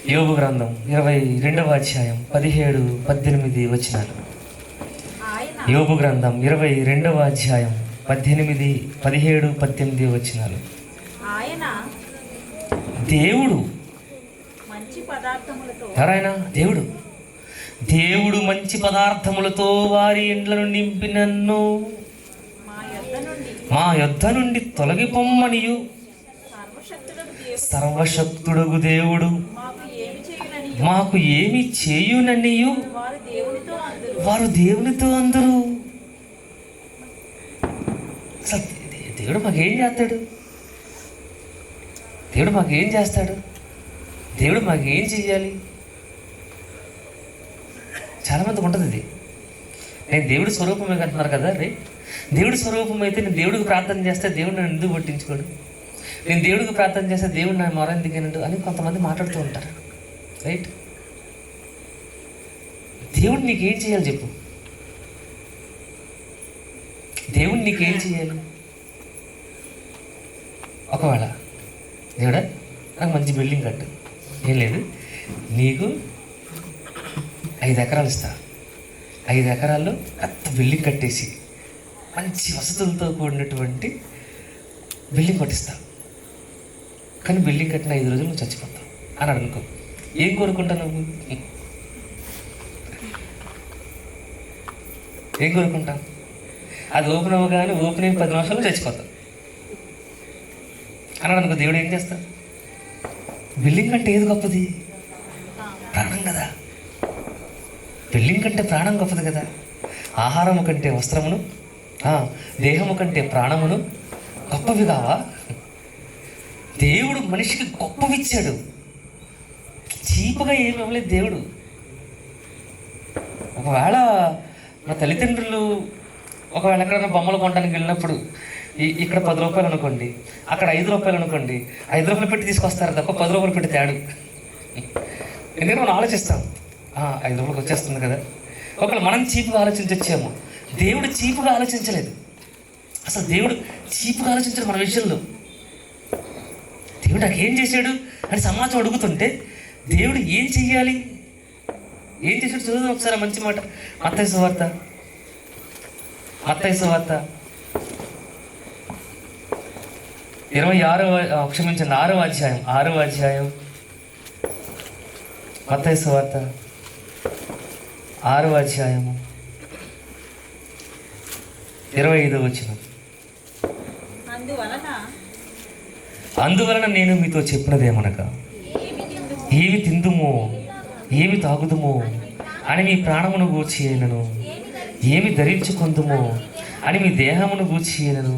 యోబు గ్రంథం 22వ అధ్యాయం 17-18 వచనాలు. యోబు గ్రంథం 22వ అధ్యాయం 17-18 వచనాలు. దేవుడు ఎవరైనా దేవుడు మంచి పదార్థములతో వారి ఇండ్లను నింపినన్ను మా యొద్ద నుండి తొలగిపోమ్మనియు సర్వశక్తుడగు దేవుడు మాకు ఏమి చేయుననియు వారు దేవునితో అందరూ. అసలు దేవుడు మాకేం చేస్తాడు? దేవుడు మాకేం చేస్తాడు? దేవుడు మాకేం చెయ్యాలి? చాలామందికి ఉంటుంది ఇది. నేను దేవుడి స్వరూపమే అంటున్నారు కదా. రే దేవుడి స్వరూపం అయితే నేను దేవుడికి ప్రార్థన చేస్తే దేవుడు నన్ను ఎందుకు పట్టించుకోడు? నేను దేవుడికి ప్రార్థన చేస్తే దేవుడు నన్ను మొరెందుకనండు అని కొంతమంది మాట్లాడుతూ ఉంటారు. రైట్? దేవుడు నీకేం చేయాలి చెప్పు? దేవుడు నీకేం చేయాలి? ఒకవేళ దేవుడా నాకు మంచి బిల్డింగ్ కట్టు, ఏం లేదు, నీకు 5 ఎకరాలు ఇస్తా, 5 ఎకరాల్లో పెద్ద బిల్డింగ్ కట్టేసి మంచి వసతులతో కూడినటువంటి బిల్డింగ్ కట్టిస్తా, కానీ బిల్డింగ్ కట్టిన 5 రోజులు నువ్వు చచ్చిపోతావు అని అనుకో. ఏం కోరుకుంటావు నువ్వు? ఏం కోరుకుంటావు? అది ఓపెన్ అవ్వగానే ఓపెన్ అయ్యి 10 నిమిషాలు చచ్చిపోతావు అన్నాడు అనుకో. దేవుడు ఏం చేస్తాడు? బిల్డింగ్ కంటే ఏది గొప్పది? ప్రాణం కదా. బిల్డింగ్ కంటే ప్రాణం గొప్పది కదా. ఆహారము కంటే వస్త్రమును, దేహము కంటే ప్రాణమును గొప్పవి కావా? దేవుడు మనిషికి గొప్పవిచ్చాడు, చీపుగా ఏమి ఇవ్వలేదు దేవుడు. ఒకవేళ మా తల్లిదండ్రులు ఒకవేళ ఎక్కడైనా బొమ్మలు కొనడానికి వెళ్ళినప్పుడు ఇక్కడ 10 రూపాయలు అనుకోండి, అక్కడ 5 రూపాయలు అనుకోండి, 5 రూపాయలు పెట్టి తీసుకొస్తారు తప్ప 10 రూపాయలు పెట్టి తేడు. ఎందుకంటే మనం ఆలోచిస్తాం 5 రూపాయలకు వచ్చేస్తుంది కదా. ఒకవేళ మనం చీపుగా ఆలోచించొచ్చాము, దేవుడు చీపుగా ఆలోచించలేదు. అసలు దేవుడు చీపుగా ఆలోచించడు మన విషయంలో. దేవుడు నాకేం చేశాడు అని సమాజం అడుగుతుంటే దేవుడు ఏం చెయ్యాలి, ఏం చేశాడు చదువుదాం ఒకసారి మంచి మాట. మత్తయి సువార్త 6వ అధ్యాయం మత్తయి సువార్త 6వ అధ్యాయము 25వ వచనం. అందువలన నేను మీతో చెప్పినదేమనగా, ఏమి తిందుమో ఏమి తాగుదుమో అని మీ ప్రాణమును గూర్చియనను, ఏమి ధరించుకుందుమో అని మీ దేహమును గూర్చియనను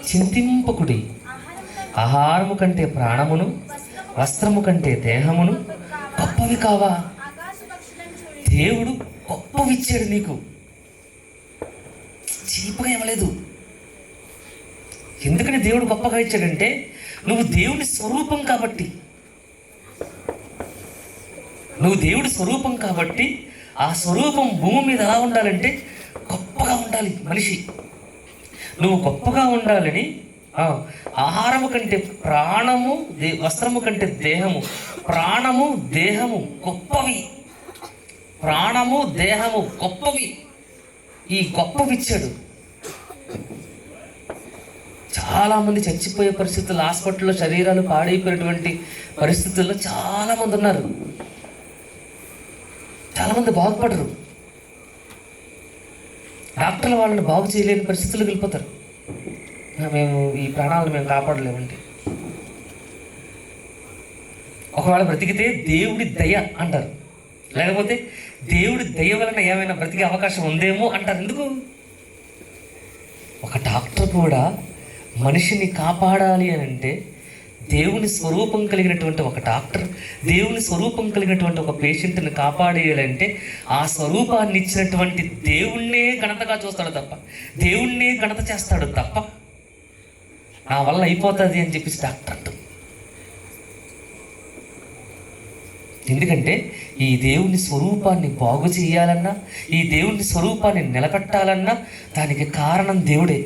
చింతింపకుడి. ఆహారము కంటే ప్రాణమును, వస్త్రము కంటే దేహమును గొప్పవి కావా? దేవుడు గొప్పవిచ్చాడు నీకు, చీపుగా ఇవ్వలేదు. ఎందుకని దేవుడు గొప్పగా ఇచ్చాడంటే నువ్వు దేవుడి స్వరూపం కాబట్టి. నువ్వు దేవుడి స్వరూపం కాబట్టి ఆ స్వరూపం భూమి మీద ఎలా ఉండాలంటే గొప్పగా ఉండాలి మనిషి. నువ్వు గొప్పగా ఉండాలని ఆహారము కంటే ప్రాణము, వస్త్రము కంటే దేహము, ప్రాణము దేహము గొప్పవి, ప్రాణము దేహము గొప్పవి. ఈ గొప్పవిచ్చాడు. చాలామంది చచ్చిపోయే పరిస్థితులు, హాస్పిటల్లో శరీరాలు పాడైపోయినటువంటి పరిస్థితుల్లో చాలామంది ఉన్నారు. చాలామంది బాగుపడరు. డాక్టర్లు వాళ్ళని బాగు చేయలేని పరిస్థితులకు వెళ్ళిపోతారు. మేము ఈ ప్రాణాలను మేము కాపాడలేమండి. ఒకవేళ బ్రతికితే దేవుడి దయ అంటారు, లేకపోతే దేవుడి దయ వలన ఏమైనా బ్రతికే అవకాశం ఉందేమో అంటారు. ఎందుకు? ఒక డాక్టర్ కూడా మనిషిని కాపాడాలి అని అంటే, దేవుని స్వరూపం కలిగినటువంటి ఒక డాక్టర్ దేవుని స్వరూపం కలిగినటువంటి ఒక పేషెంట్ని కాపాడేయాలంటే ఆ స్వరూపాన్ని ఇచ్చినటువంటి దేవుణ్ణే ఘనతగా చూస్తాడు తప్ప, దేవుణ్ణే ఘనత చేస్తాడు తప్ప నా వల్ల అయిపోతుంది అని చెప్పేసి డాక్టర్ అంటాడు. ఎందుకంటే ఈ దేవుని స్వరూపాన్ని బాగు చేయాలన్నా, ఈ దేవుని స్వరూపాన్ని నిలబెట్టాలన్నా దానికి కారణం దేవుడే.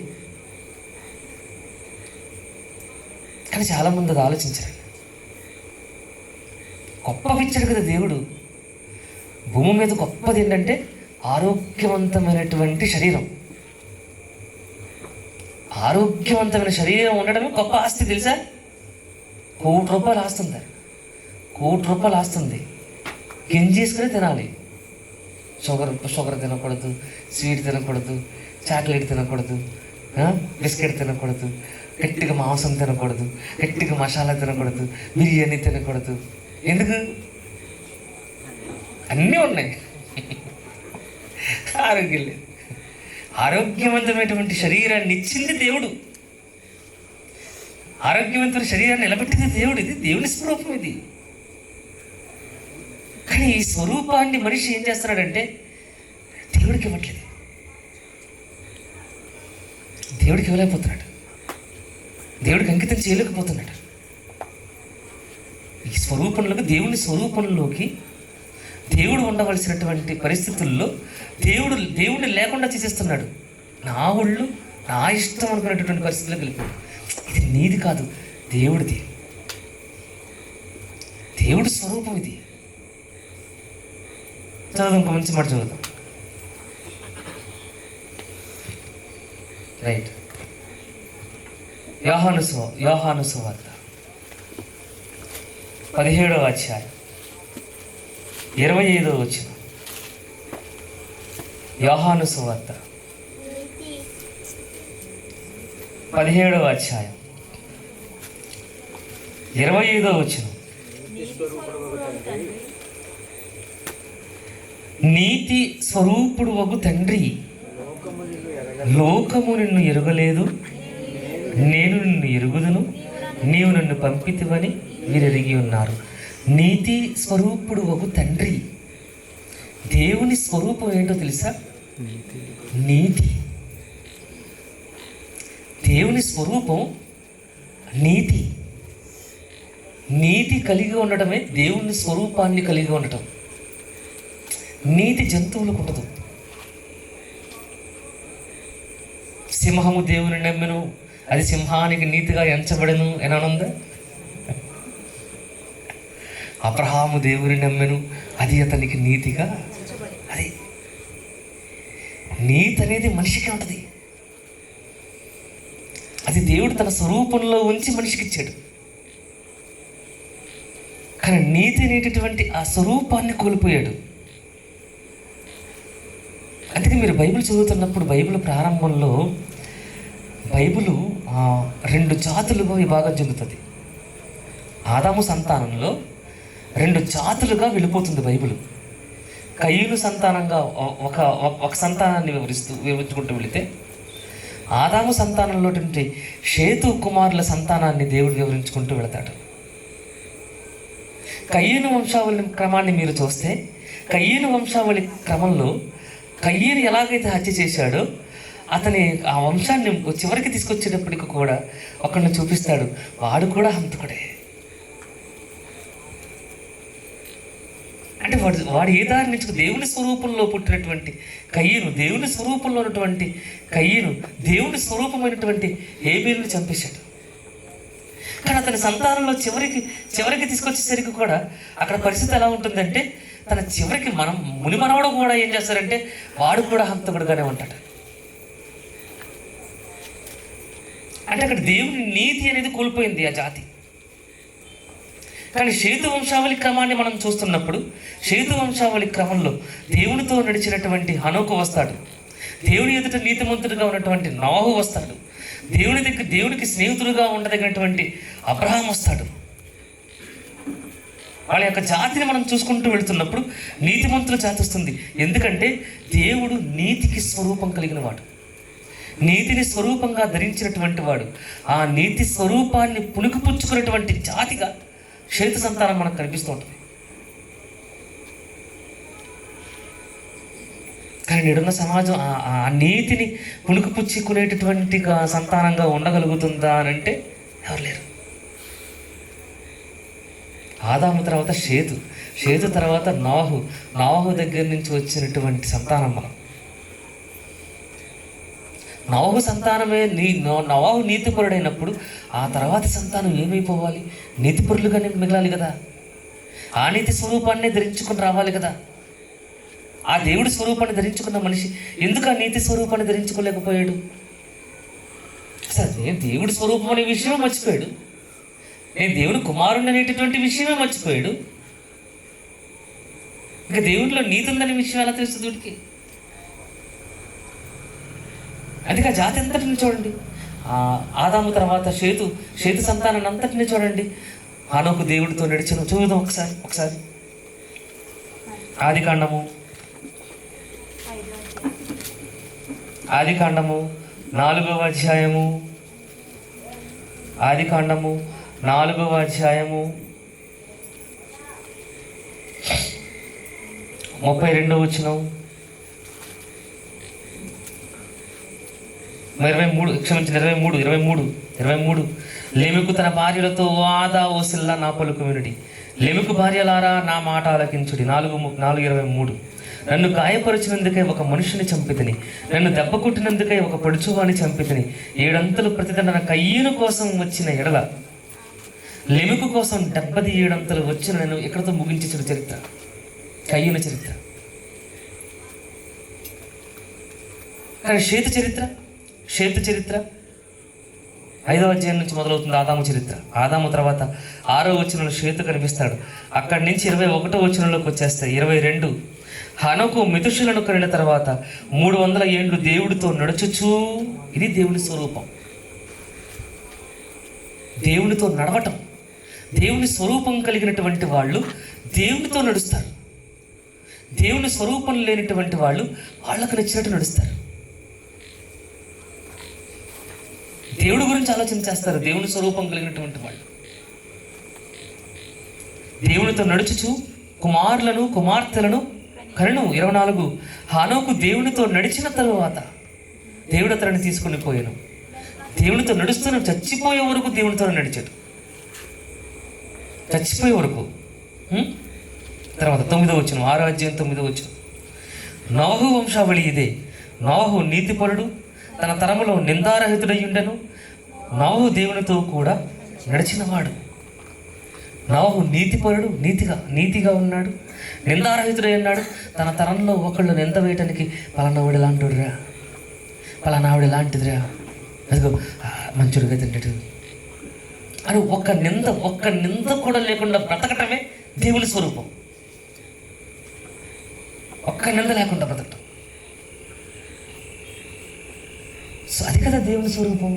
కానీ చాలామంది అది ఆలోచించారు. గొప్పవిచ్చాడు కదా దేవుడు. భూమి మీద గొప్పది ఏంటంటే ఆరోగ్యవంతమైనటువంటి శరీరం. ఆరోగ్యవంతమైన శరీరం ఉండడమే గొప్ప ఆస్తి. తెలుసా? ₹1,00,00,000 ఆస్తుంది. ₹1,00,00,000 ఆస్తుంది. గింజేసుకుని తినాలి. షుగర్ తినకూడదు, స్వీట్ తినకూడదు, చాక్లెట్ తినకూడదు, బిస్కెట్ తినకూడదు, గట్టిగా మాంసం తినకూడదు, గట్టిగా మసాలా తినకూడదు, బిర్యానీ తినకూడదు. ఎందుకు? అన్నీ ఉన్నాయి. ఆరోగ్యం లేదు. ఆరోగ్యవంతమైనటువంటి శరీరాన్ని ఇచ్చింది దేవుడు. ఆరోగ్యవంతమైన శరీరాన్ని నిలబెట్టింది దేవుడు. ఇది దేవుని స్వరూపం. ఇది కానీ ఈ స్వరూపాన్ని మనిషి ఏం చేస్తున్నాడంటే దేవుడికి ఇవ్వట్లేదు. దేవుడికి ఇవ్వలేకపోతున్నాడు. దేవుడికి అంకితం చేయలేకపోతున్నాడు. ఈ స్వరూపంలోకి, దేవుని స్వరూపంలోకి దేవుడు ఉండవలసినటువంటి పరిస్థితుల్లో దేవుడిని లేకుండా చేసేస్తున్నాడు. నా ఒళ్ళు నా ఇష్టం అనుకునేటటువంటి పరిస్థితుల్లో వెళ్ళిపోయాడు. ఇది నీది కాదు, దేవుడిది. దేవుడి స్వరూపం ఇది. చదువు, ఇంకో మంచి మాట చదువుతాం. రైట్. యోహాను సువార్త 17వ అధ్యాయం 25వ వచనం. యోహాను సువార్త 17వ అధ్యాయం 25వ వచనం. నీతి స్వరూపుడు వగు తండ్రి, లోకము నిన్ను ఎరుగలేదు, నేను నిన్ను ఎరుగుదును, నీవు నన్ను పంపితివని మీరు ఎరిగి ఉన్నారు. నీతి స్వరూపుడు వగు తండ్రి. దేవుని స్వరూపం ఏంటో తెలుసా? నీతి. దేవుని స్వరూపం నీతి. నీతి కలిగి ఉండటమే దేవుని స్వరూపాన్ని కలిగి ఉండటం. నీతి జంతువులకు ఉండదు. సింహము దేవుని నమ్మెను, అది సింహానికి నీతిగా ఎంచబడెను ఎననుందా? అబ్రహాము దేవుని నమ్మెను, అది అతనికి నీతిగా. అది నీతి అనేది మనిషికి ఉంటుంది. అది దేవుడు తన స్వరూపంలో ఉంచి మనిషికి ఇచ్చాడు. కానీ నీతి అనేటటువంటి ఆ స్వరూపాన్ని కోల్పోయాడు. అందుకే మీరు బైబిల్ చదువుతున్నప్పుడు బైబిల్ ప్రారంభంలో బైబిల్ 2 జాతులుగా విభాగం చెందుతుంది. ఆదాము సంతానంలో 2 జాతులుగా వెళ్ళిపోతుంది బైబిల్. కయీను సంతానంగా ఒక సంతానాన్ని వివరించుకుంటూ వెళితే, ఆదాము సంతానంలో షేతు కుమారుల సంతానాన్ని దేవుడు వివరించుకుంటూ వెళతాడు. కయీను వంశావళి క్రమాన్ని మీరు చూస్తే, కయీను వంశావళి క్రమంలో కయీను ఎలాగైతే హత్య చేశాడో అతని ఆ వంశాన్ని చివరికి తీసుకొచ్చేటప్పటికి కూడా ఒకరిని చూపిస్తాడు, వాడు కూడా హంతకుడే. అంటే వాడు ఏ దారి నుంచి దేవుని స్వరూపంలో పుట్టినటువంటి కయీను, దేవుని స్వరూపంలో ఉన్నటువంటి కయీను దేవుని స్వరూపమైనటువంటి హేబేలుని చంపేశాడు. కానీ అతని సంతానంలో చివరికి తీసుకొచ్చేసరికి కూడా అక్కడ పరిస్థితి ఎలా ఉంటుందంటే, తన చివరికి మునిమనవడు కూడా ఏం చేస్తారంటే వాడు కూడా హంతకుడుగానే ఉంటాడు. అంటే అక్కడ దేవుని నీతి అనేది కోల్పోయింది ఆ జాతి. కానీ షేతు వంశావళి క్రమాన్ని మనం చూస్తున్నప్పుడు, షేతు వంశావళి క్రమంలో దేవునితో నడిచినటువంటి హనోకు వస్తాడు, దేవుని ఎదుట నీతిమంతుడిగా ఉన్నటువంటి నోహు వస్తాడు, దేవునికి స్నేహితుడుగా ఉండదగినటువంటి అబ్రహాం వస్తాడు. వాళ్ళ యొక్క జాతిని మనం చూసుకుంటూ వెళుతున్నప్పుడు నీతిమంతుల జాతి వస్తుంది. ఎందుకంటే దేవుడు నీతికి స్వరూపం కలిగిన వాడు, నీతిని స్వరూపంగా ధరించినటువంటి వాడు. ఆ నీతి స్వరూపాన్ని పుణుకుపుచ్చుకున్నటువంటి జాతిగా షేతు సంతానం మనకు కనిపిస్తూ ఉంటుంది. కానీ నేడున్న సమాజం ఆ నీతిని పుణుకుపుచ్చుకునేటటువంటి సంతానంగా ఉండగలుగుతుందా అని అంటే ఎవరు లేరు. ఆదాము తర్వాత షేతు తర్వాత నోహు దగ్గర నుంచి వచ్చినటువంటి సంతానం మనం. నోహు సంతానమే నోహు నీతిపరుడైనప్పుడు ఆ తర్వాత సంతానం ఏమైపోవాలి? నీతిపరులుగానే మిగలాలి కదా. ఆ నీతి స్వరూపాన్ని ధరించుకుని రావాలి కదా. ఆ దేవుడి స్వరూపాన్ని ధరించుకున్న మనిషి ఎందుకు ఆ నీతి స్వరూపాన్ని ధరించుకోలేకపోయాడు? అసలు నేను దేవుడి స్వరూపం అనే విషయమే మర్చిపోయాడు. నేను దేవుడి కుమారుడు అనేటటువంటి విషయమే మర్చిపోయాడు. ఇంకా దేవుడిలో నీతి ఉందనే విషయం ఎలా తెలుస్తుంది వీడికి? అందుకే ఆ జాతి అంతటిని చూడండి, ఆదాము తర్వాత షేతు సంతానాన్ని అంతటిని చూడండి. హనోకు దేవుడితో నడిచిన చూద్దాం ఒకసారి ఆదికాండము 4వ అధ్యాయము 4వ అధ్యాయము 32వ వచనం 23 లెమెకు తన భార్యలతో వాదా ఓసిల్లా నా పలుకు వినుడి, లెమెకు భార్యలారా నా మాట ఆలకించుడి. 4:23 నన్ను గాయపరిచినందుకై ఒక మనుషుని చంపితిని, నన్ను దెబ్బ కొట్టినందుకై ఒక పడుచువాని చంపితిని. 7 అంతలు ప్రతిదండన కయ్యూను కోసం వచ్చిన ఎడల లెమెకు కోసం 77 అంతలు వచ్చిన నేను ఎక్కడితో ముగించిన చరిత్ర కయ్యూను చరిత్ర. కానీ షేతు చరిత్ర 5వ అధ్యాయం నుంచి మొదలవుతుంది. ఆదాము చరిత్ర. ఆదాము తర్వాత 6వ వచనంలో షేతు కనిపిస్తాడు. అక్కడి నుంచి 21వ వచనంలోకి వచ్చేస్తాయి. 22 హనోకు మెతుషులను కనిన తర్వాత 300 ఏండ్లు దేవుడితో నడుచుచూ. ఇది దేవుని స్వరూపం, దేవునితో నడవటం. దేవుని స్వరూపం కలిగినటువంటి వాళ్ళు దేవునితో నడుస్తారు. దేవుని స్వరూపం లేనటువంటి వాళ్ళు వాళ్ళకు నచ్చినట్టు నడుస్తారు. దేవుడి గురించి ఆలోచన చేస్తారు. దేవుని స్వరూపం కలిగినటువంటి వాళ్ళు దేవునితో నడుచుచు కుమారులను కుమార్తెలను కనెను. 24 హనోకు దేవునితో నడిచిన తరువాత దేవుడు అతన్ని తీసుకుని పోయాను. దేవునితో నడుస్తున్న చచ్చిపోయే వరకు దేవునితో నడిచాడు, చచ్చిపోయే వరకు. తర్వాత 9వ వచనం 6వ అధ్యాయం 9వ వచనం నోహు వంశావళి ఇదే. నోహు నీతిపరుడు, తన తరములో నిందారహితుడై ఉండెను. నోహు దేవునితో కూడా నడిచినవాడు. నోహు నీతిపరుడు, నీతిగా ఉన్నాడు, నిందారహితుడై ఉన్నాడు. తన తరంలో ఒకళ్ళు నింద వేయటానికి పలానావిడ లాంటిరా, పలానావిడ లాంటిదిరా, అదిగో మంచుడుగా తింటాడు అని ఒక్క నింద కూడా లేకుండా బ్రతకటమే దేవుని స్వరూపం. ఒక్క నింద లేకుండా బ్రతకటం, సో అది కదా దేవుని స్వరూపం.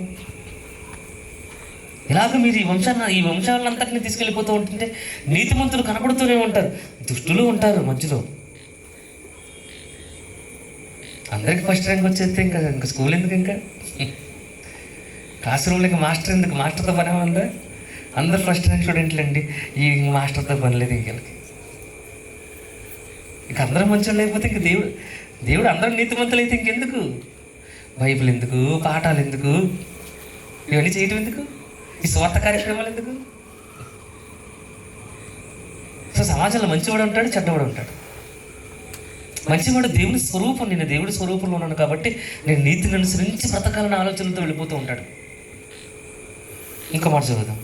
ఇలాగ మీరు ఈ వంశాలంతటినీ తీసుకెళ్ళిపోతూ ఉంటుంటే నీతిమంతులు కనపడుతూనే ఉంటారు, దుష్టులు ఉంటారు మధ్యలో. అందరికి ఫస్ట్ ర్యాంక్ వచ్చేస్తే ఇంకా స్కూల్ ఎందుకు, ఇంకా క్లాస్ రూమ్లోకి మాస్టర్ ఎందుకు? మాస్టర్తో పని ఉందా? అందరు ఫస్ట్ ర్యాంక్ స్టూడెంట్లు అండి, ఈ మాస్టర్తో పని లేదు. ఇంక అందరూ మంచి లేకపోతే ఇంక దేవుడు అందరూ నీతిమంతులు అయితే ఇంకెందుకు? బైబిల్ ఎందుకు? పాఠాలు ఎందుకు? ఇవన్నీ చేయటం ఎందుకు? ఈ స్వార్థ కార్యక్రమాలు ఎందుకు? సో సమాజంలో మంచివాడు ఉంటాడు, చెడ్డవాడు ఉంటాడు. మంచివాడు దేవుని స్వరూపం, నేను దేవుడి స్వరూపంలో ఉన్నాను కాబట్టి నేను నీతిని అనుసరించి బ్రతకాలన్న ఆలోచనతో వెళ్ళిపోతూ ఉంటాడు. ఇంకో మాట చదువుదాం.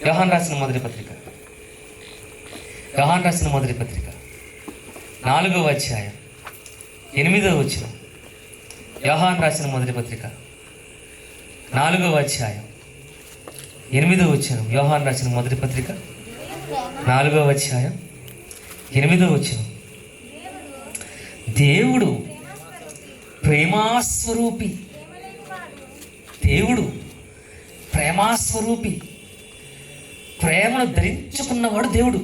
యోహాను రాసిన మొదటి పత్రిక 4వ అధ్యాయం 8వ వచనం. యోహాను రాసిన మొదటి పత్రిక 4వ అధ్యాయం 8వ వచనం. యోహాను రాసిన మొదటి పత్రిక 4వ అధ్యాయం 8వ వచనం. దేవుడు ప్రేమాస్వరూపి, దేవుడు ప్రేమాస్వరూపి, ప్రేమను ధరించుకున్నవాడు దేవుడు.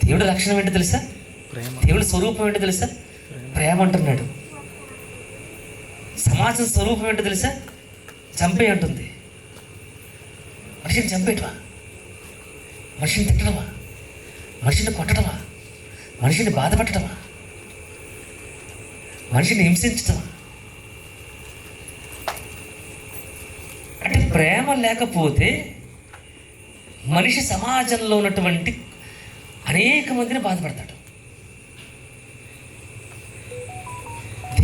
దేవుడి లక్షణం ఏంటో తెలుసా? దేవుడి స్వరూపం ఏంటో తెలుసా? ప్రేమ అంటున్నాడు. సమాజం స్వరూపం ఏంటో తెలుసా? చంపే అంటుంది. మనిషిని చంపేటవా? మనిషిని తిట్టడమా? మనిషిని కొట్టడమా? మనిషిని బాధపెట్టడమా? మనిషిని హింసించడమా? అంటే ప్రేమ లేకపోతే మనిషి సమాజంలో ఉన్నటువంటి అనేక మందిని బాధపడతాడు.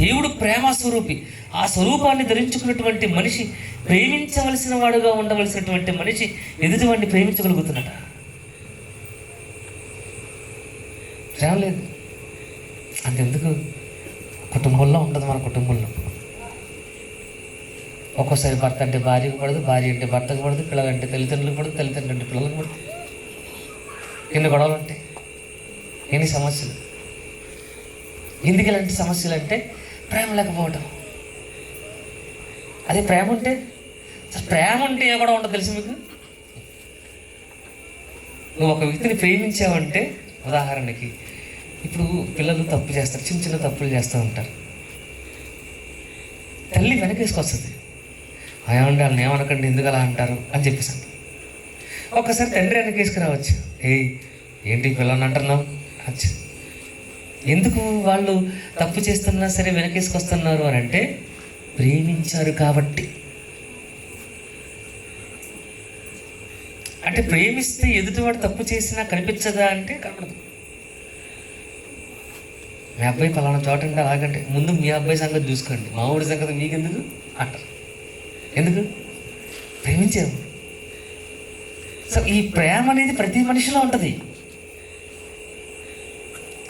దేవుడు ప్రేమ స్వరూపి. ఆ స్వరూపాన్ని ధరించుకున్నటువంటి మనిషి ప్రేమించవలసిన వాడుగా ఉండవలసినటువంటి మనిషి ఎదుటివాడిని ప్రేమించగలుగుతున్నట? ప్రేమ లేదు. అంతెందుకు, కుటుంబంలో ఉండదు. మన కుటుంబంలో ఒక్కోసారి భర్త అంటే భార్యకు పడదు, భార్య అంటే భర్తకు పడదు, పిల్లలంటే తల్లిదండ్రులకు పడదు, తల్లిదండ్రులు అంటే పిల్లలకు పడదు. ఎన్ని గొడవలు ఉంటాయి, ఎన్ని సమస్యలు. ఎందుకు ఇలాంటి సమస్యలు అంటే ప్రేమ లేకపోవటం. అదే ప్రేమ ఉంటే, ప్రేమ ఉంటే ఏ గొడవ ఉండదు తెలుసు మీకు. నువ్వు ఒక వ్యక్తిని ప్రేమించావంటే, ఉదాహరణకి ఇప్పుడు పిల్లలు తప్పు చేస్తారు, చిన్న చిన్న తప్పులు చేస్తూ ఉంటారు. తల్లి వెనకేసుకొస్తుంది, ఏమంటే వాళ్ళని ఏమనకండి, ఎందుకు అలా అంటారు అని చెప్పేసి. ఒక్కసారి తండ్రి వెనకేసుకురావచ్చు, ఏంటి పిల్లల్ని అంటున్నావు అచ్చా. ఎందుకు వాళ్ళు తప్పు చేస్తున్నా సరే వెనకేసుకొస్తున్నారు అని అంటే, ప్రేమించారు కాబట్టి. అంటే ప్రేమిస్తే ఎదుటివాడు తప్పు చేసినా కనిపించదా అంటే కనపడదు. మీ అబ్బాయి పలానా చోట అంటే అలాగంటే ముందు మీ అబ్బాయి సంగతి చూసుకోండి, మా ఊడి సంగతి మీకెందుకు అంటారు. ఎందుకు? ప్రేమించాము. సో ఈ ప్రేమ అనేది ప్రతి మనిషిలో ఉంటుంది.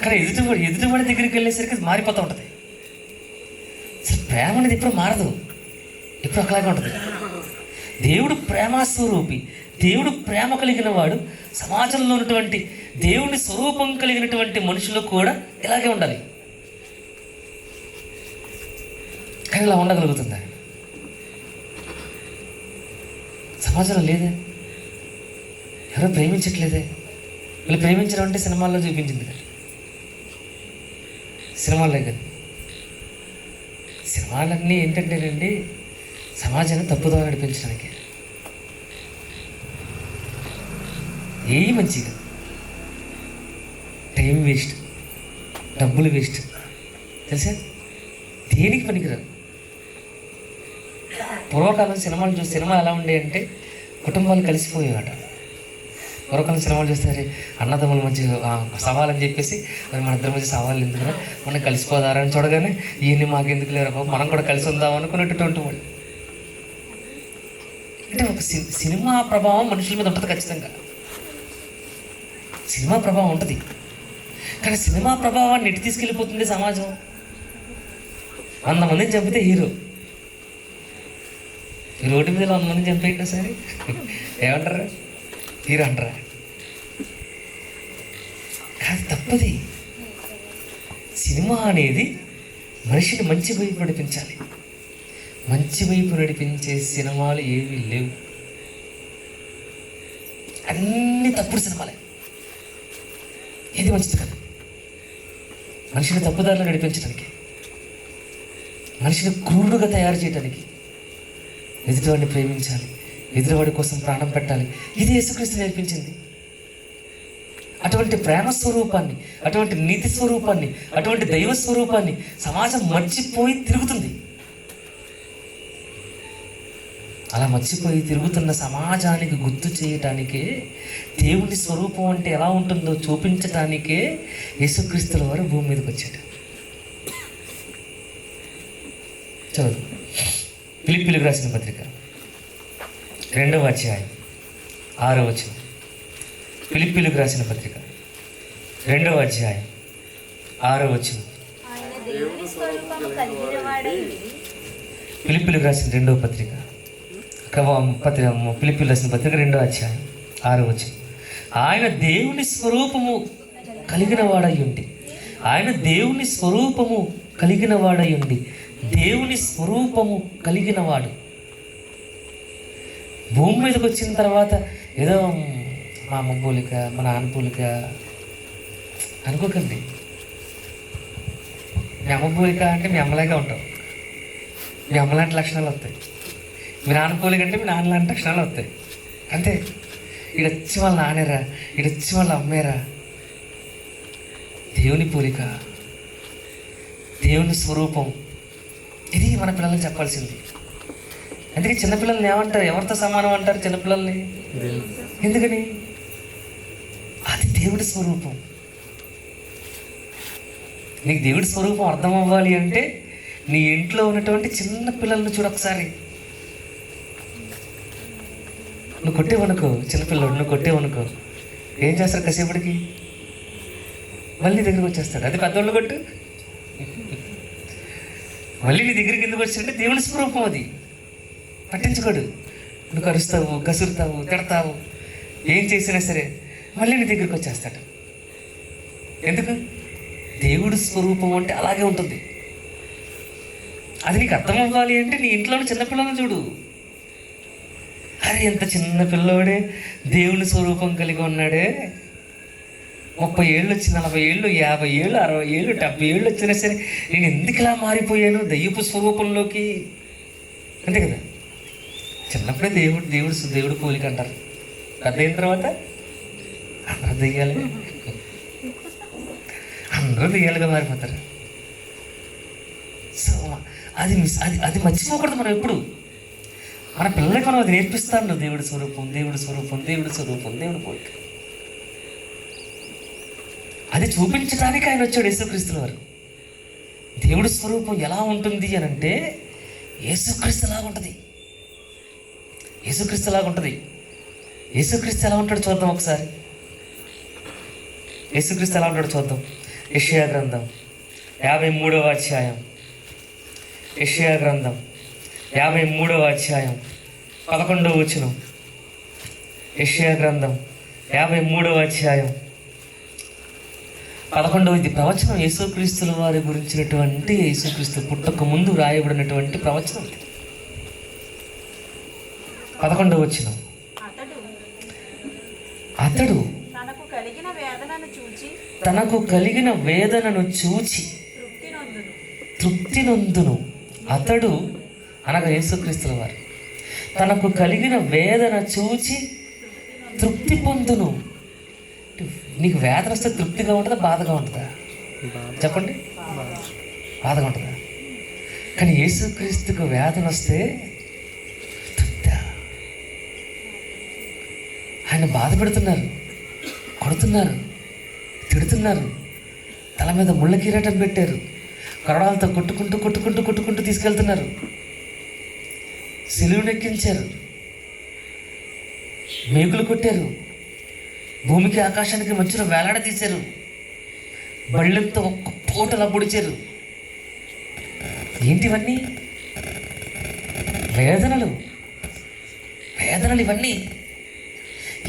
కానీ ఎదుటివాడి దగ్గరికి వెళ్ళేసరికి అది మారిపోతూ ఉంటుంది. అసలు ప్రేమ అనేది ఎప్పుడు మారదు, ఎప్పుడు ఒకలాగే ఉంటుంది. దేవుడు ప్రేమస్వరూపి, దేవుడు ప్రేమ కలిగిన వాడు. సమాజంలో ఉన్నటువంటి దేవుని స్వరూపం కలిగినటువంటి మనుషులు కూడా ఇలాగే ఉండాలి. కానీ ఇలా ఉండగలుగుతుందా? సమాజంలో లేదే, ఎవరో ప్రేమించట్లేదే. వీళ్ళు ప్రేమించడం అంటే సినిమాల్లో చూపించింది కదా, సినిమాలే కదా. సినిమాలన్నీ ఏంటంటేనండి, సమాజాన్ని తప్పుదో నడిపించడానికి. ఏవి మంచిగా, టైం వేస్ట్, డబ్బులు వేస్ట్, తెలుసా? దేనికి పనికిరాదు. పూర్వకాలం సినిమాలు చూసి, సినిమా ఎలా ఉండే అంటే కుటుంబాలు కలిసిపోయేవాట. పూర్వకాలం సినిమాలు చూస్తే అన్నదమ్ముల మధ్య సవాలని చెప్పేసి, మరి మన ఇద్దరి మధ్య సవాళ్ళు ఎందుకురా, మనం కలిసిపోదారని చూడగానే ఈయన్ని మాకెందుకు లేరు బాబు, మనం కూడా కలిసి ఉందాం అనుకునేటటువంటి వాళ్ళు. అంటే ఒక సినిమా ప్రభావం మనుషుల మీద ఉంటుంది ఖచ్చితంగా. సినిమా ప్రభావం ఉంటుంది. కానీ సినిమా ప్రభావాన్ని ఎటు తీసుకెళ్ళిపోతుంది సమాజం? 100 మందిని చంపితే హీరో, ఈ రోడ్డు మీద 100 మందిని చంపేయండి సరే, ఏమంటారా? హీరో అంటారా? కాదు, తప్పది. సినిమా అనేది మనిషిని మంచి వైపు నడిపించాలి. మంచి వైపు నడిపించే సినిమాలు ఏమీ లేవు, అన్ని తప్పుడు సినిమాలే. ఏది మంచిది కాదు. మనిషిని తప్పుదారిలో నడిపించడానికి, మనిషిని క్రూరుడుగా తయారు చేయడానికి, ఎదుటివాడిని ప్రేమించాలి, ఎదుటివాడి కోసం ప్రాణం పెట్టాలి, ఇది యేసుక్రీస్తు నేర్పించింది. అటువంటి ప్రేమ స్వరూపాన్ని, అటువంటి నీతి స్వరూపాన్ని, అటువంటి దైవ స్వరూపాన్ని సమాజం మర్చిపోయి తిరుగుతుంది. అలా మర్చిపోయి తిరుగుతున్న సమాజానికి గుర్తు చేయటానికే, దేవుని స్వరూపం అంటే ఎలా ఉంటుందో చూపించటానికే యేసుక్రీస్తుల వారు భూమి మీదకి వచ్చాడు. చదువు ఫిలిప్పీయులకు రాసిన పత్రిక 2వ అధ్యాయం 6వ వచనం. ఫిలిప్పీయులకు రాసిన పత్రిక 2వ అధ్యాయం 6వ వచనం. ఫిలిప్పీయులకు రాసిన 2వ పత్రిక, ఫిలిప్పీయులకు రాసిన పత్రిక 2వ అధ్యాయం 6వ వచనం. ఆయన దేవుని స్వరూపము కలిగిన వాడై ఉండి, ఆయన దేవుని స్వరూపము కలిగిన వాడై ఉండి, దేవుని స్వరూపము కలిగిన వాడు. భూమి మీదకి వచ్చిన తర్వాత ఏదో మా అమ్మ పోలిక, మా నాన్న పోలిక అనుకోకండి. మీ అమ్మ పోలిక అంటే మీ అమ్మలాగా ఉంటావు, మీ అమ్మలాంటి లక్షణాలు వస్తాయి. మీ నాన్న పోలిక అంటే మీ నాన్న లాంటి లక్షణాలు వస్తాయి, అంతే. ఈడొచ్చి వాళ్ళ నానేరా, ఈడొచ్చి వాళ్ళ అమ్మేరా. దేవుని పోలిక, దేవుని స్వరూపం, ఇది మన పిల్లలకు చెప్పాల్సింది. అందుకే చిన్నపిల్లల్ని ఏమంటారు, ఎవరితో సమానం అంటారు చిన్నపిల్లల్ని? ఎందుకని? అది దేవుడి స్వరూపం. నీకు దేవుడి స్వరూపం అర్థం అవ్వాలి అంటే నీ ఇంట్లో ఉన్నటువంటి చిన్న పిల్లల్ని చూడొకసారి. నువ్వు కొట్టేవనుకో, చిన్నపిల్లడు నువ్వు కొట్టేవనుకో ఏం చేస్తారు? కాసేపటికి మళ్ళీ దగ్గరికి వచ్చేస్తాడు. అది పెద్దోళ్ళు కొట్టు, మళ్ళీ నీ దగ్గరికి ఎందుకు వచ్చాడంటే దేవుని స్వరూపం అది. పట్టించుకోడు. నువ్వు కరుస్తావు, కసురుతావు, తిడతావు, ఏం చేసినా సరే మళ్ళీ నీ దగ్గరికి వచ్చేస్తాడు. ఎందుకు? దేవుడి స్వరూపం అంటే అలాగే ఉంటుంది. అది నీకు అర్థం అవ్వాలి అంటే నీ ఇంట్లోని చిన్నపిల్లలను చూడు. అరే ఎంత చిన్న పిల్లోడే దేవుని స్వరూపం కలిగి ఉన్నాడే, 30 ఏళ్ళు వచ్చి 40 ఏళ్ళు 50 ఏళ్ళు 60 ఏళ్ళు 70 ఏళ్ళు వచ్చినా సరే నేను ఎందుకు ఇలా మారిపోయాను దయ్యపు స్వరూపంలోకి? అంతే కదా. చిన్నప్పుడే దేవుడు పోలిక అంటారు. పెద్ద అయిన తర్వాత అందరూ దెయ్యాలుగా మారిపోతారు. సో అది మర్చిపోకూడదు మనం ఎప్పుడు. మన పిల్లలకి మనం అది నేర్పిస్తాను. దేవుడి స్వరూపం, దేవుడి స్వరూపం, దేవుడి స్వరూపం, దేవుడి పోలిక. అది చూపించడానికి ఆయన వచ్చాడు యేసుక్రీస్తుల వారు. దేవుడి స్వరూపం ఎలా ఉంటుంది అని అంటే యేసుక్రీస్తు లాగా ఉంటుంది. యేసుక్రీస్తు లాగా ఉంటుంది. యేసుక్రీస్తు ఎలా ఉంటాడు చూద్దాం ఒకసారి. యేసుక్రీస్తు ఎలా ఉంటాడు చూద్దాం. యెషయా గ్రంథం 53వ అధ్యాయం. యెషయా గ్రంథం 53వ అధ్యాయం 11వ వచనం. యెషయా గ్రంథం 53వ అధ్యాయం 11వ. ఇది ప్రవచనం, యేసుక్రీస్తుల వారి గురించినటువంటి, యేసుక్రీస్తు పుట్టక ముందు రాయబడినటువంటి ప్రవచనం. 11వ వచనం. అతడు తనకు కలిగిన వేదనను చూచి తృప్తి నొందును. అతడు అనగా యేసుక్రీస్తుల వారు తనకు కలిగిన వేదన చూచి తృప్తి పొందును. నీకు వేదన వస్తే తృప్తిగా ఉంటుందా, బాధగా ఉంటుందా? చెప్పండి. బాధగా ఉంటుందా? కానీ యేసుక్రీస్తుకు వేదన వస్తే తృప్తి. ఆయన బాధ పెడుతున్నారు, కొడుతున్నారు, తిడుతున్నారు, తల మీద ముళ్ళ కిరీటం పెట్టారు, కరడాలతో కొట్టుకుంటూ తీసుకెళ్తున్నారు, సిలువనెక్కించారు, మేకులు కొట్టారు, భూమికి ఆకాశానికి మధ్యలో వేలాడదీశారు, బళ్ళంతో ఒక్క పూటలా పొడిచారు. ఏంటివన్నీ? వేదనలు ఇవన్నీ.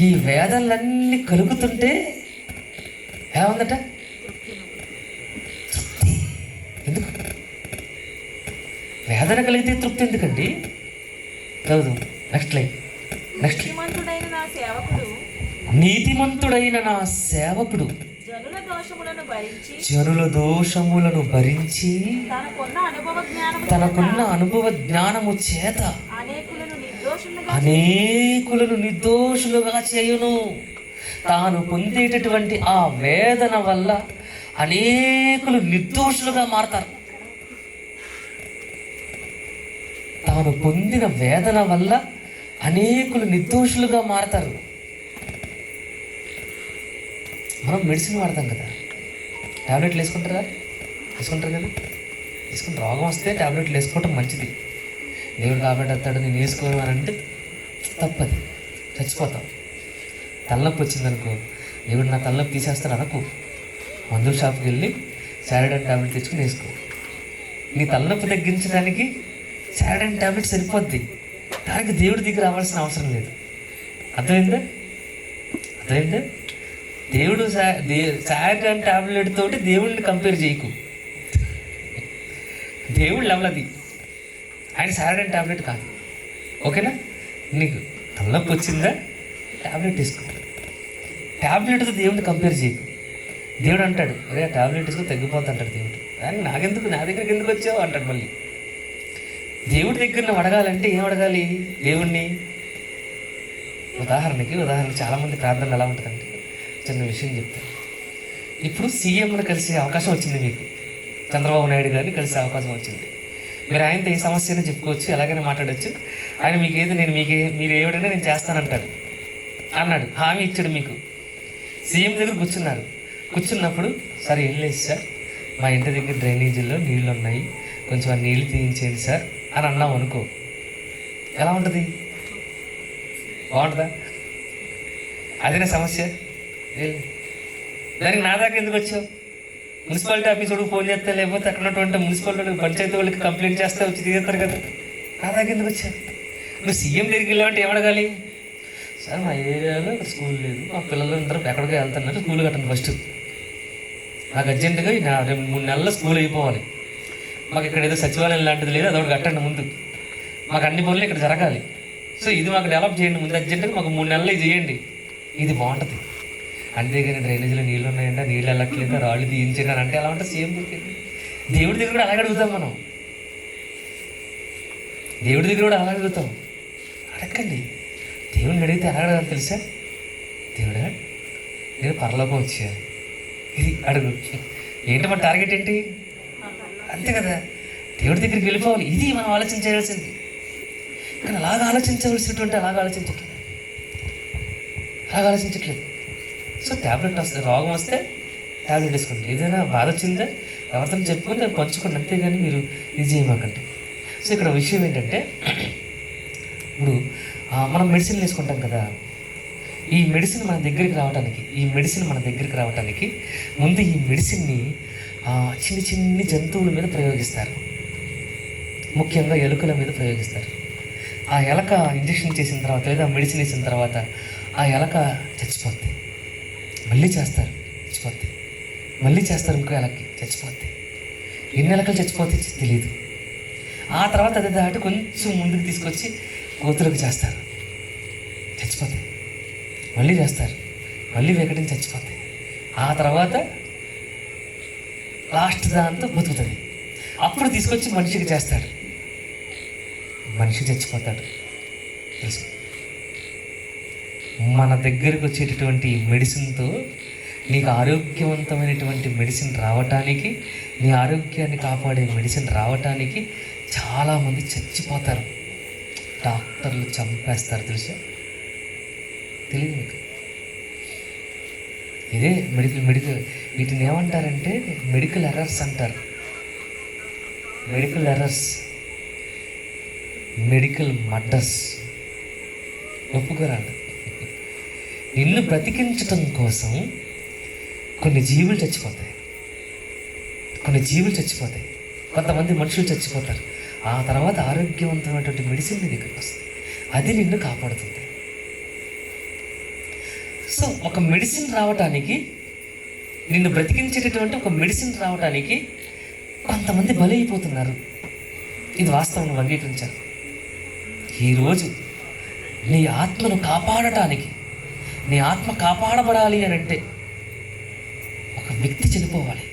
ఈ వేదనలన్నీ కలుగుతుంటే ఏముందట? తృప్తి. ఎందుకు? వేదన కలిగితే తృప్తి ఎందుకండి? చదువు నెక్స్ట్ లైన్. నీతిమంతుడైన నా సేవకుడు జనుల దోషములను భరించి తనకున్న అనుభవ జ్ఞానము చేత అనేకులను నిర్దోషులుగా చేయును. తాను పొందేటటువంటి ఆ వేదన వల్ల అనేకులు నిర్దోషులుగా మారతారు. తాను పొందిన వేదన వల్ల అనేకులు నిర్దోషులుగా మారతారు. మనం మెడిసిన్ వాడతాం కదా, ట్యాబ్లెట్లు వేసుకుంటారు కదా, వేసుకుని రోగం వస్తే ట్యాబ్లెట్లు వేసుకోవటం మంచిది. దేవుడు టాబ్లెట్ వస్తాడు నేను వేసుకోను అని అంటే తప్పది, చచ్చిపోతాం. తలనొప్పి వచ్చిందనుకో, దేవుడు నా తలనొప్పి తీసేస్తాడు అనకు. మందుల షాప్కి వెళ్ళి శారడన్ ట్యాబ్లెట్ తెచ్చుకుని వేసుకో. నీ తలనొప్పి తగ్గించడానికి శారడన్ ట్యాబ్లెట్ సరిపోద్ది, దానికి దేవుడి దగ్గర రావాల్సిన అవసరం లేదు. అర్థమైందా? దేవుడు శారడన్ ట్యాబ్లెట్ తోటి దేవుడిని కంపేర్ చేయకు. దేవుడు లెవెల్ అది, ఆయన శారడన్ ట్యాబ్లెట్ కాదు. ఓకేనా? నీకు తలనొప్పి వచ్చిందా, ట్యాబ్లెట్ వేసుకో. ట్యాబ్లెట్తో దేవుడిని కంపేర్ చేయకు. దేవుడు అంటాడు, అరే ట్యాబ్లెట్ వేసుకో తగ్గిపోతా అంటాడు దేవుడు. కానీ నాకెందుకు, నా దగ్గరికి ఎందుకు వచ్చావు అంటాడు. మళ్ళీ దేవుడి దగ్గర నువ్వు అడగాలంటే ఏం అడగాలి దేవుణ్ణి? ఉదాహరణకి చాలామంది ప్రార్థన ఎలా ఉంటుందంటే, చిన్న విషయం చెప్తాను. ఇప్పుడు సీఎంను కలిసే అవకాశం వచ్చింది మీకు, చంద్రబాబు నాయుడు గారిని కలిసే అవకాశం వచ్చింది. మీరు ఆయనతో ఏ సమస్యనో చెప్పుకోవచ్చు, ఎలాగైనా మాట్లాడచ్చు. ఆయన మీకు ఏది మీరు ఏవిడైనా నేను చేస్తానంటాడు అన్నాడు, హామీ ఇచ్చాడు మీకు. సీఎం దగ్గర కూర్చున్నప్పుడు సరే ఏం లేదు సార్, మా ఇంటి దగ్గర డ్రైనేజీల్లో నీళ్ళు ఉన్నాయి, కొంచెం ఆ నీళ్ళు తీయించేయండి సార్ అని అన్నాం అనుకో, ఎలా ఉంటుంది? బాగుంటుందా? అదేనా సమస్య? దానికి నా దాకా ఎందుకు వచ్చావు? మున్సిపాలిటీ ఆఫీస్ వాడికి ఫోన్ చేస్తే, లేకపోతే అక్కడ ఉన్నటువంటి మున్సిపాలిటీ పంచాయతీ వాళ్ళకి కంప్లైంట్ చేస్తే వచ్చి తీరుతారు కదా. నా దాకా ఎందుకు వచ్చావు? నువ్వు సీఎం దగ్గరికి వెళ్ళావంటే ఏమడగాలి? సార్ మా ఏరియాలో స్కూల్ లేదు, మా పిల్లలు అందరూ ఎక్కడికి వెళ్తున్నారు, స్కూల్ కట్టండి ఫస్ట్. నాకు అర్జెంటుగా 3 నెలల్లో స్కూల్ అయిపోవాలి. మాకు ఇక్కడ ఏదో సచివాలయం లాంటిది లేదు, అదొకటి కట్టండి ముందు. మాకు అన్ని పనులు ఇక్కడ జరగాలి. సో ఇది మాకు డెవలప్ చేయండి ముందు, అర్జెంటుగా మాకు 3 నెలలు ఇది చేయండి. ఇది బాగుంటుంది. అంతేగాని డ్రైనేజీలో నీళ్ళు ఉన్నాయంటే నీళ్ళు వెళ్ళట్లేదు, రాళ్ళు తీయించండి అని అంటే ఎలా ఉంటుంది? సీఎం దగ్గర. దేవుడి దగ్గర కూడా అలాగే అడుగుతాం మనం. దేవుడి దగ్గర కూడా అలాగే అడుగుతాం. అడగండి. దేవుడిని అడిగితే ఎలా అడగాలి తెలుసా? దేవుడా నేను పరలోకం వచ్చేయాలి, ఇది అడుగు. ఏంటి మన టార్గెట్ ఏంటి? అంతే కదా, దేవుడి దగ్గరికి వెళ్ళిపోవాలి. ఇది మనం ఆలోచించాల్సింది. కానీ అలాగ ఆలోచించవలసినటువంటి అలాగ ఆలోచించట్లేదు. సో ట్యాబ్లెట్ వస్తుంది, రోగం వస్తే ట్యాబ్లెట్ వేసుకోండి. ఏదైనా బాధ వచ్చిందా ఎవరితో చెప్పుకొని దాన్ని పంచుకోండి, అంతేగాని మీరు ఇది చేయమాకండి. సో ఇక్కడ విషయం ఏంటంటే, ఇప్పుడు మనం మెడిసిన్ వేసుకుంటాం కదా, ఈ మెడిసిన్ మన దగ్గరికి రావడానికి ముందు ఈ మెడిసిన్ని చిన్ని జంతువుల మీద ప్రయోగిస్తారు. ముఖ్యంగా ఎలుకల మీద ప్రయోగిస్తారు. ఆ ఎలక ఇంజెక్షన్ చేసిన తర్వాత లేదా మెడిసిన్ వేసిన తర్వాత ఆ ఎలక చచ్చిపోద్ది. మళ్ళీ చేస్తారు, చచ్చిపోద్ది. మళ్ళీ చేస్తారు, ఇంకో ఎలక్కి చచ్చిపోద్ది. ఎన్ని ఎలకలు చచ్చిపోతే తెలియదు. ఆ తర్వాత అది దాటి కొంచెం ముందుకు తీసుకొచ్చి కోతులకు చేస్తారు, చచ్చిపోతాయి. మళ్ళీ చేస్తారు, మళ్ళీ వెకటిని చచ్చిపోతాయి. ఆ తర్వాత లాస్ట్ దాంతో బతుకుతుంది. అప్పుడు తీసుకొచ్చి మనిషికి చేస్తాడు, మనిషి చచ్చిపోతాడు. తెలుసు, మన దగ్గరికి వచ్చేటటువంటి మెడిసిన్తో నీకు ఆరోగ్యవంతమైనటువంటి మెడిసిన్ రావటానికి, నీ ఆరోగ్యాన్ని కాపాడే మెడిసిన్ రావటానికి చాలామంది చచ్చిపోతారు. డాక్టర్లు చంపేస్తారు. తెలుసా? తెలియదు మీకు? ఇదే మెడికల్ వీటిని ఏమంటారంటే మెడికల్ ఎర్రర్స్ అంటారు. Medical errors, medical murders. ఒప్పుకోరాడు. నిన్ను బ్రతికించటం కోసం కొన్ని జీవులు చచ్చిపోతాయి, కొంతమంది మనుషులు చచ్చిపోతారు. ఆ తర్వాత ఆరోగ్యవంతమైనటువంటి మెడిసిన్ నీ దగ్గరికి వస్తుంది, అది నిన్ను కాపాడుతుంది. సో ఒక మెడిసిన్ రావటానికి, నిన్ను బ్రతికించేటటువంటి ఒక మెడిసిన్ రావటానికి కొంతమంది బలైపోతున్నారు. ఇది వాస్తవం, నువ్వు అంగీకరించాలి. ఈరోజు నీ ఆత్మను కాపాడటానికి, నీ ఆత్మ కాపాడబడాలి అని అంటే ఒక వ్యక్తి చనిపోవాలి,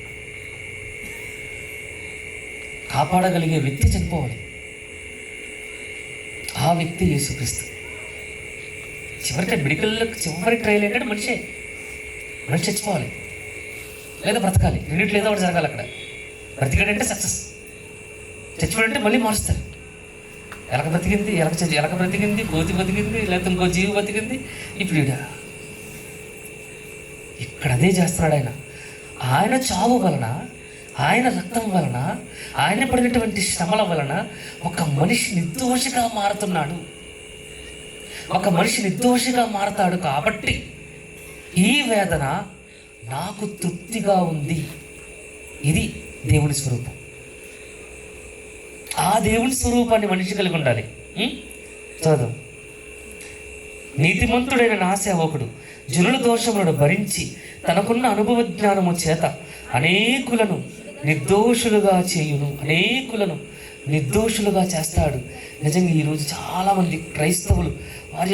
కాపాడగలిగే వ్యక్తి చనిపోవాలి. ఆ వ్యక్తి యేసుక్రీస్తు. చివరికి మెడికల్లో చివరి ట్రయల్ ఏంటంటే మనిషి చచ్చిపోవాలి లేదా బ్రతకాలి, రెండింటి లేదా ఒకటి జరగాలి. అక్కడ బ్రతికాడంటే సక్సెస్, చచ్చిపోయాడంటే మళ్ళీ మారుస్తారు. ఎలక బ్రతికింది, ఎలక బ్రతికింది, కోతి బతికింది, లేకపోతే ఇంకో జీవి బతికింది. ఇప్పుడు ఇక్కడ అదే చేస్తున్నాడు ఆయన. ఆయన చావు వలన, ఆయన రక్తం వలన, ఆయన పడినటువంటి శ్రమల వలన ఒక మనిషి నిర్దోషిగా మారుతున్నాడు. ఒక మనిషి నిర్దోషిగా మారతాడు. కాబట్టి ఈ వేదన నాకు తృప్తిగా ఉంది. ఇది దేవుని స్వరూపం. ఆ దేవుని స్వరూపాన్ని మనిషి కలిగి ఉండాలి. చదువు. నీతిమంతుడైన నా సేవకుడు జనుల దోషములను భరించి తనకున్న అనుభవ జ్ఞానము చేత అనేకులను నిర్దోషులుగా చేస్తాడు. నిజంగా ఈరోజు చాలామంది క్రైస్తవులు వారు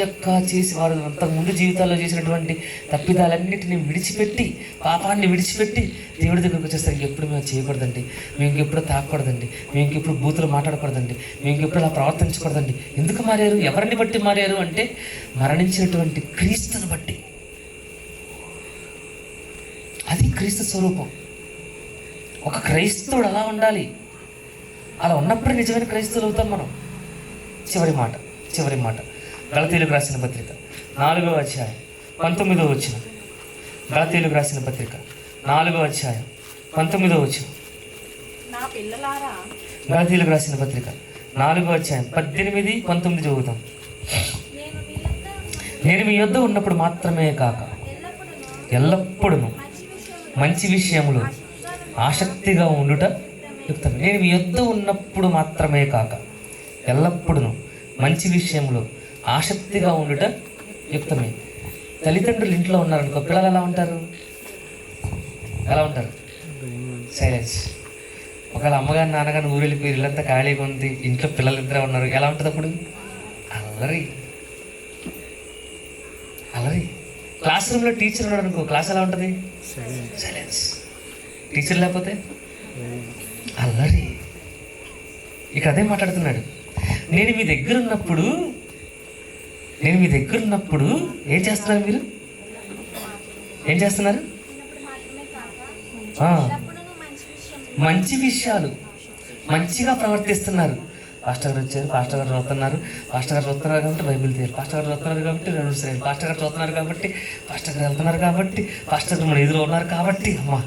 అంతకుముందు జీవితాల్లో చేసినటువంటి తప్పిదాలన్నింటినీ విడిచిపెట్టి, పాపాన్ని విడిచిపెట్టి దేవుడి దగ్గరకు వచ్చేస్తారు. ఇంకెప్పుడు మేము చేయకూడదండి, మేము ఇంకెప్పుడు తాకూడదండి, మేము ఇంకెప్పుడు బూతులు మాట్లాడకూడదండి, మేము ఇంకెప్పుడు అలా ప్రవర్తించకూడదండి. ఎందుకు మారారు? ఎవరిని బట్టి మారారు అంటే మరణించినటువంటి క్రీస్తుని బట్టి. అది క్రీస్తు స్వరూపం. ఒక క్రైస్తవుడు అలా ఉండాలి. అలా ఉన్నప్పుడే నిజమైన క్రైస్తవులు అవుతాం మనం. చివరి మాట గలతీయులకు రాసిన పత్రిక 4వ అధ్యాయం 19వ వచనం. గలతీయులకు రాసిన పత్రిక 4వ అధ్యాయం 19వ వచనం. గలతీయులకు రాసిన పత్రిక 4వ అధ్యాయం 18, 19 చదువుతాం. నేను మీ యొద్ద ఉన్నప్పుడు మాత్రమే కాక ఎల్లప్పుడూ మంచి విషయములు ఆసక్తిగా ఉండుట యుక్తం. నేను మీ యొద్ద ఉన్నప్పుడు మాత్రమే కాక ఎల్లప్పుడూ మంచి విషయములు ఆసక్తిగా ఉండుట యుక్తమే. తల్లిదండ్రులు ఇంట్లో ఉన్నారనుకో, పిల్లలు ఎలా ఉంటారు? సైలెన్స్. ఒకవేళ అమ్మగారు నాన్నగారిని ఊరు వెళ్ళిపోయి ఇల్లంతా ఖాళీగా ఉంది, ఇంట్లో పిల్లలు ఇద్దరే ఉన్నారు, ఎలా ఉంటుంది అప్పుడు? అల్లరి. క్లాస్ రూమ్లో టీచర్ ఉన్నాడు అనుకో, క్లాస్ ఎలా ఉంటుంది? సైలెన్స్. టీచర్ లేకపోతే అల్లరి. ఇక అదే మాట్లాడుతున్నాడు. నేను మీ దగ్గర ఉన్నప్పుడు ఏం చేస్తున్నారు? మీరు ఏం చేస్తున్నారు? మంచి విషయాలు, మంచిగా ప్రవర్తిస్తున్నారు. పాస్టర్ గారు వచ్చారు, పాస్టర్ గారు చదువుతున్నారు, కాబట్టి బైబిల్ తీయాలి, పాస్టర్ గారు చదువుతున్నారు కాబట్టి రెండు సరే, పాస్టర్ గారు చదువుతున్నారు కాబట్టి, పాస్టర్ గారు వెళ్తున్నారు కాబట్టి, పాస్టర్ గారు మన ఎదురు ఉన్నారు కాబట్టి, అమ్మా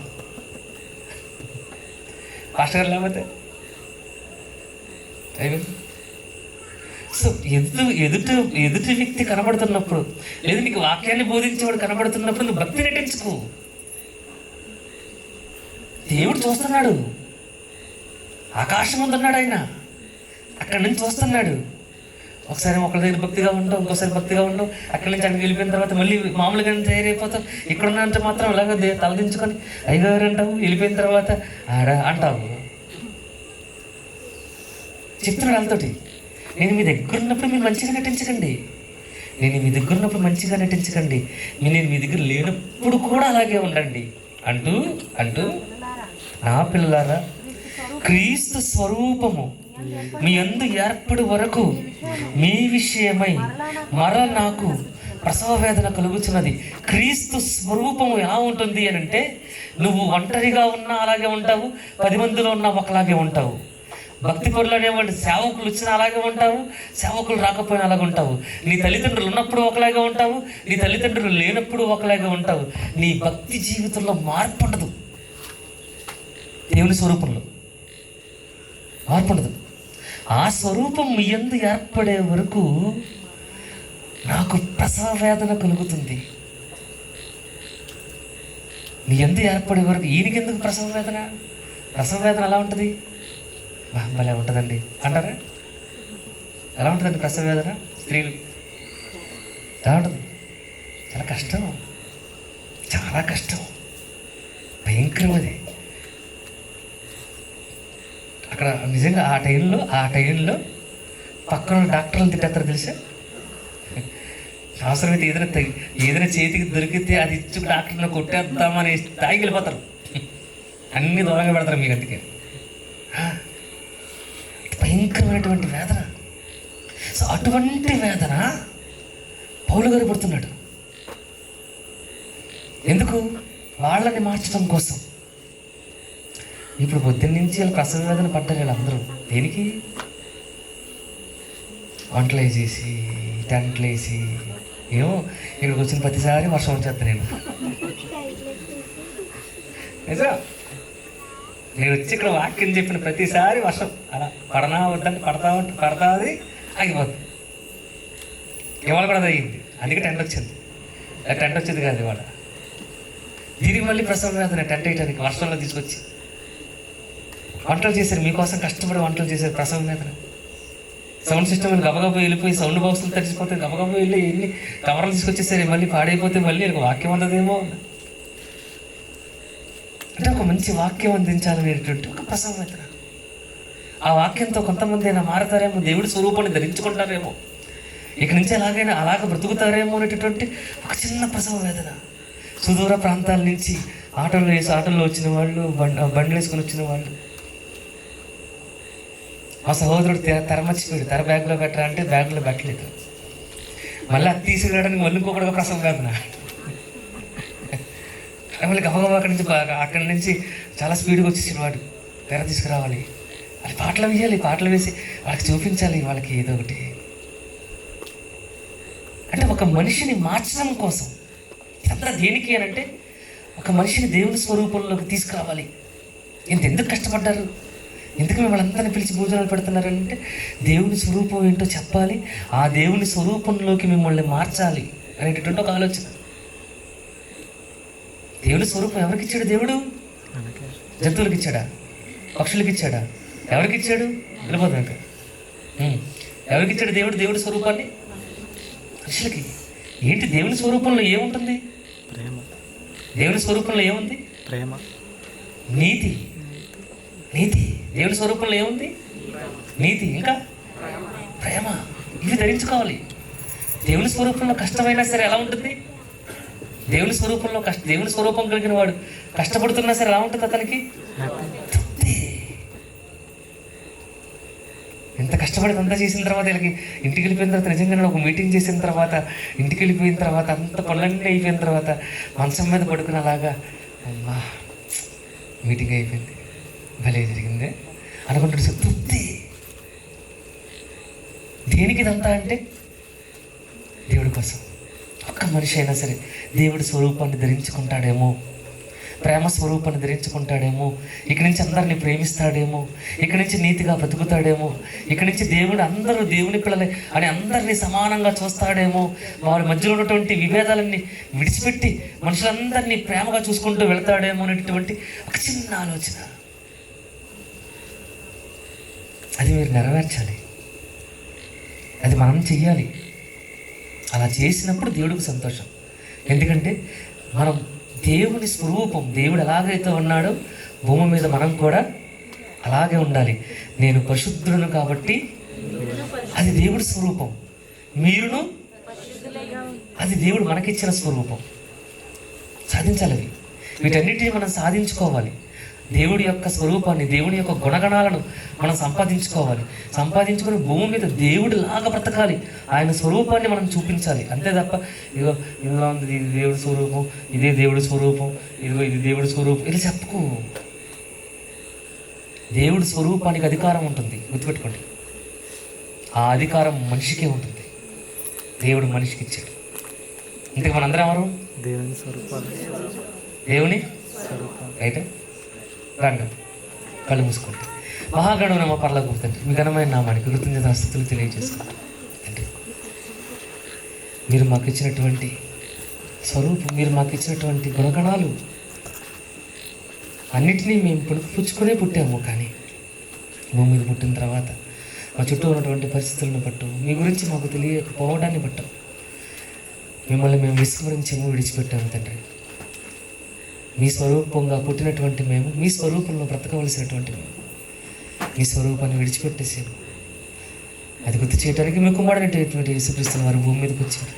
పాస్టర్ గారు లేకపోతే అయిపోయింది. సో ఎదుటి వ్యక్తి కనబడుతున్నప్పుడు, లేదు నీకు వాక్యాన్ని బోధించేవాడు కనబడుతున్నప్పుడు నువ్వు భక్తి నటించుకో. దేవుడు చూస్తున్నాడు, ఆకాశం ఉందన్నాడు ఆయన, అక్కడి నుంచి చూస్తున్నాడు. ఒకసారి ఒకరి దగ్గర భక్తిగా ఉండవు, ఇంకోసారి భక్తిగా ఉండవు, అక్కడి నుంచి అక్కడికి వెళ్ళిపోయిన తర్వాత మళ్ళీ మామూలుగా తయారైపోతావు. ఇక్కడున్నా అంటే మాత్రం అలాగే తలదించుకొని అయ్యగారు అంటావు, వెళ్ళిపోయిన తర్వాత ఆడ అంటావు. చెప్తున్నాడు వాళ్ళతోటి, నేను మీ దగ్గర ఉన్నప్పుడు మీరు మంచిగా నటించకండి, నేను మీ దగ్గర ఉన్నప్పుడు మంచిగా నటించకండి, నేను మీ దగ్గర లేనప్పుడు కూడా అలాగే ఉండండి అంటూ అంటూ నా పిల్లలారా, క్రీస్తు స్వరూపము మీ యందు ఏర్పడి వరకు మీ విషయమై నాకు ప్రసవ వేదన కలుగుతున్నది. క్రీస్తు స్వరూపము ఎలా ఉంటుంది అని అంటే, నువ్వు ఒంటరిగా ఉన్నా అలాగే ఉంటావు, 10 మందిలో ఉన్నా ఒకలాగే ఉంటావు. భక్తి పరులు అనేవాళ్ళు సేవకులు వచ్చినా అలాగే ఉంటావు, సేవకులు రాకపోయినా అలాగే ఉంటావు. నీ తల్లిదండ్రులు ఉన్నప్పుడు ఒకలాగే ఉంటావు, నీ తల్లిదండ్రులు లేనప్పుడు ఒకలాగే ఉంటావు. నీ భక్తి జీవితంలో మార్పు ఉండదు, దేవుని స్వరూపంలో మార్పు ఉండదు. ఆ స్వరూపం మీ యందు ఏర్పడే వరకు నాకు ప్రసవ వేదన కలుగుతుంది. మీ యందు ఏర్పడే వరకు ఈయనకి ఎందుకు ప్రసవ వేదన? ప్రసవ వేదన ఎలా ఉంటుంది? భలే ఉంటుందండి అంటారా? ఎలా ఉంటుందండి ప్రసవ వేదన? స్త్రీలు ఎలా ఉంటుంది? చాలా కష్టం, చాలా కష్టం, భయంకరం అది. అక్కడ నిజంగా ఆ టైంలో పక్కన డాక్టర్లు తిట్టేస్తారు తెలుసా? అవసరమైతే ఏదైనా చేతికి దొరికితే అది ఇచ్చి డాక్టర్ని కొట్టేద్దామని స్థాయికి వెళ్ళిపోతారు, అన్నీ దూరంగా పెడతారు మీ గంటికి. భయంకరమైనటువంటి వేదన. సో అటువంటి వేదన పౌలు గారు పడుతున్నాడు. ఎందుకు? వాళ్ళని మార్చడం కోసం. ఇప్పుడు పొద్దున్న నుంచి వీళ్ళు ప్రసవ వేదన పడ్డారు వీళ్ళందరూ. దేనికి? వంటలు వేసేసి టెంట్లు వేసి, ఏమో ఇక్కడికి వచ్చిన ప్రతిసారి వర్షం వచ్చేస్తా నేను వచ్చి ఇక్కడ వాక్యం చెప్పిన ప్రతిసారి వర్షం అలా పడనా వద్దంటే పడతాది, ఆగిపోతుంది. ఇవాళ కూడా అది అయ్యింది, అందుకే టెంట్ వచ్చింది. టెంట్ వచ్చింది కాదు ఇవాళ. దీనికి మళ్ళీ ప్రసవ వేదన టెంట్ వేయడానికి వర్షంలో తీసుకొచ్చి వంటలు చేశారు, మీకోసం కష్టపడి వంటలు చేశారు. ప్రసవ వేదన. సౌండ్ సిస్టమ్ గబగబా వెళ్ళిపోయి సౌండ్ బాక్సులు తడిచిపోతే గబగబా వెళ్ళి ఎన్ని కవర్లు తీసుకొచ్చేసరి మళ్ళీ పాడైపోతే మళ్ళీ వాక్యం అందదేమో అంటే ఒక మంచి వాక్యం అందించాలనేటువంటి ఒక ప్రసవ వేదన. ఆ వాక్యంతో కొంతమంది అయినా మారతారేమో, దేవుడి స్వరూపాన్ని ధరించుకుంటారేమో, ఇక నుంచి అలాగ బ్రతుకుతారేమో అనేటటువంటి ఒక చిన్న ప్రసవ వేదన. సుదూర ప్రాంతాల నుంచి ఆటోలో వచ్చిన వాళ్ళు, బండ్లు వేసుకొని వచ్చిన వాళ్ళు. మా సహోదరుడు తెర మర్చిపోయాడు, తెర బ్యాగ్లో పెట్టరా అంటే బ్యాగ్లో పెట్టలేదు. మళ్ళీ అది తీసుకురావడానికి మళ్ళీ ఇంకొకటిగా ప్రసవ వేదన. మళ్ళీ గబగబా అక్కడి నుంచి చాలా స్పీడ్గా వచ్చేసిన వాడు తెర తీసుకురావాలి, అది పాటలు వేయాలి, పాటలు వేసి వాళ్ళకి చూపించాలి వాళ్ళకి ఏదో ఒకటి. అంటే ఒక మనిషిని మార్చడం కోసం ఇదంతా దేనికి అని అంటే, ఒక మనిషిని దేవుని స్వరూపంలోకి తీసుకురావాలి. ఎందుకు కష్టపడ్డారు? ఎందుకు మిమ్మల్ని అందరినీ పిలిచి భోజనాలు పెడుతున్నారంటే, దేవుని స్వరూపం ఏంటో చెప్పాలి, ఆ దేవుని స్వరూపంలోకి మిమ్మల్ని మార్చాలి. అనేటటువంటి ఒక ఆలోచన. దేవుని స్వరూపం ఎవరికి ఇచ్చాడు దేవుడు? జంతువులకి ఇచ్చాడా? పక్షులకి ఇచ్చాడా? ఎవరికి ఇచ్చాడు? వెళ్ళిపోదాం. ఎవరికి ఇచ్చాడు దేవుడు దేవుడి స్వరూపాన్ని? మనుషులకి. ఏంటి దేవుని స్వరూపంలో ఏముంటుంది? ప్రేమ. దేవుని స్వరూపంలో ఏముంది? ప్రేమ. నీతి. నీతి. దేవుని స్వరూపంలో ఏముంది? నీతి. ఇంకా ప్రేమ. ఇవి ధరించుకోవాలి. దేవుని స్వరూపంలో కష్టమైనా సరే ఎలా ఉంటుంది? దేవుని స్వరూపంలో దేవుని స్వరూపం కలిగిన వాడు కష్టపడుతున్నా సరే ఎలా ఉంటుంది అతనికి? తృప్తి. ఎంత కష్టపడి అంతా చేసిన తర్వాత వీళ్ళకి ఇంటికి వెళ్ళిపోయిన తర్వాత, నిజంగా ఒక మీటింగ్ చేసిన తర్వాత, ఇంటికి వెళ్ళిపోయిన తర్వాత, అంత పనులన్నీ అయిపోయిన తర్వాత మంచం మీద పడుకుని అలాగా, అమ్మా మీటింగ్ అయిపోయింది, భలే జరిగిందే అనుకుంటాడు. తృప్తి. దేనికి ఇదంతా అంటే దేవుడి కోసం. ఒక్క మనిషి అయినా సరే దేవుడి స్వరూపాన్ని ధరించుకుంటాడేమో, ప్రేమ స్వరూపాన్ని ధరించుకుంటాడేమో, ఇక్కడి నుంచి అందరినీ ప్రేమిస్తాడేమో, ఇక్కడి నుంచి నీతిగా బ్రతుకుతాడేమో, ఇక్కడి నుంచి దేవుడు అందరూ దేవుని పిల్లలే అని అందరినీ సమానంగా చూస్తాడేమో, వారి మధ్యలో ఉన్నటువంటి విభేదాలన్నీ విడిచిపెట్టి మనుషులందరినీ ప్రేమగా చూసుకుంటూ వెళ్తాడేమో అనేటువంటి ఒక చిన్న ఆలోచన. అది మీరు నెరవేర్చాలి. అది మనం చెయ్యాలి. అలా చేసినప్పుడు దేవుడికి సంతోషం. ఎందుకంటే మనం దేవుని స్వరూపం, దేవుడు ఎలాగైతే ఉన్నాడో భూమి మీద మనం కూడా అలాగే ఉండాలి. నేను పరిశుద్ధులను కాబట్టి అది దేవుడి స్వరూపం, మీరును అది దేవుడు మనకిచ్చిన స్వరూపం. సాధించాలి. అవి వీటన్నిటిని మనం సాధించుకోవాలి. దేవుడి యొక్క స్వరూపాన్ని, దేవుడి యొక్క గుణగణాలను మనం సంపాదించుకొని భూమి మీద దేవుడి లాగా బ్రతకాలి. ఆయన స్వరూపాన్ని మనం చూపించాలి. అంతే తప్ప ఇదిగో ఇందులో ఉంది ఇది దేవుడి స్వరూపం, ఇదే దేవుడి స్వరూపం, ఇదిగో ఇది దేవుడి స్వరూపం ఇలా చెప్పుకో. దేవుడి స్వరూపానికి అధికారం ఉంటుంది, గుర్తుపెట్టుకోండి. ఆ అధికారం మనిషికే ఉంటుంది. దేవుడు మనిషికి ఇచ్చాడు. ఇంతకు మనందరం ఎవరు? దేవుని స్వరూపాలు. దేవుని స్వరూపం. అయితే రండి, కళ్ళు మూసుకోండి. మహాగణునమ పరలోకపు తండ్రి, మీ ఘనమైన నామానికి కృతజ్ఞతాస్తుతులు తెలియజేసుకోండి. తండ్రి, మీరు మాకు ఇచ్చినటువంటి స్వరూపం, మీరు మాకు ఇచ్చినటువంటి గుణగణాలు అన్నిటినీ మేము పుచ్చుకునే పుట్టాము. కానీ భూమి మీద పుట్టిన తర్వాత మా చుట్టూ ఉన్నటువంటి పరిస్థితులను బట్టు, మీ గురించి మాకు తెలియకపోవడాన్ని బట్టు మిమ్మల్ని మేము విస్మరించాము, విడిచిపెట్టాము. తండ్రి, మీ స్వరూపంగా పుట్టినటువంటి మేము, మీ స్వరూపంలో బ్రతకవలసినటువంటి మేము మీ స్వరూపాన్ని విడిచిపెట్టేసాము. అది గుర్తు చేయడానికి మీ కుమారుడైనటువంటి యేసుక్రీస్తు వారు భూమి మీదకి వచ్చారు.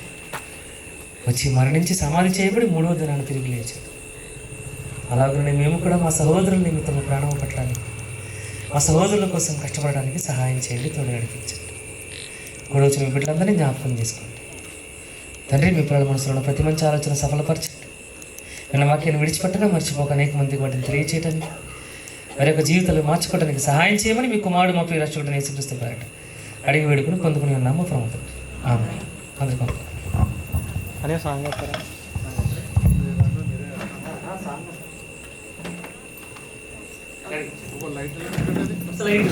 వచ్చి మరణించి సమాధి చేయబడి 3వ దినాన్ని తిరిగి లేచారు. అలాగనే మేము కూడా మా సహోదరుల నిమిత్తం ప్రాణం పట్టడానికి, మా సహోదరుల కోసం కష్టపడడానికి సహాయం చేయండి, తోడు నడిపించండి. కూడా వచ్చిన మీ బిడ్డలందరినీ జ్ఞాపకం చేసుకోండి. తండ్రి, మీ పిల్లల మనసులో ప్రతి మంచి ఆలోచన సఫలపరచండి. నిన్న వాక్యాన్ని విడిచిపెట్టగా మర్చిపోక అనేక మందికి వాటిని తెలియచేయడానికి, వారి యొక్క జీవితాలు మార్చుకోవడానికి సహాయం చేయమని మీ కుమారుడు మా ప్రియ రక్షకుడైన యేసుక్రీస్తు పేరట అడిగి వేడుకుని పొందుకుని ఉన్నాము ప్రభువు. ఆమేన్. అందరికీ అదే సాంగ్ చెప్తారా? లైట్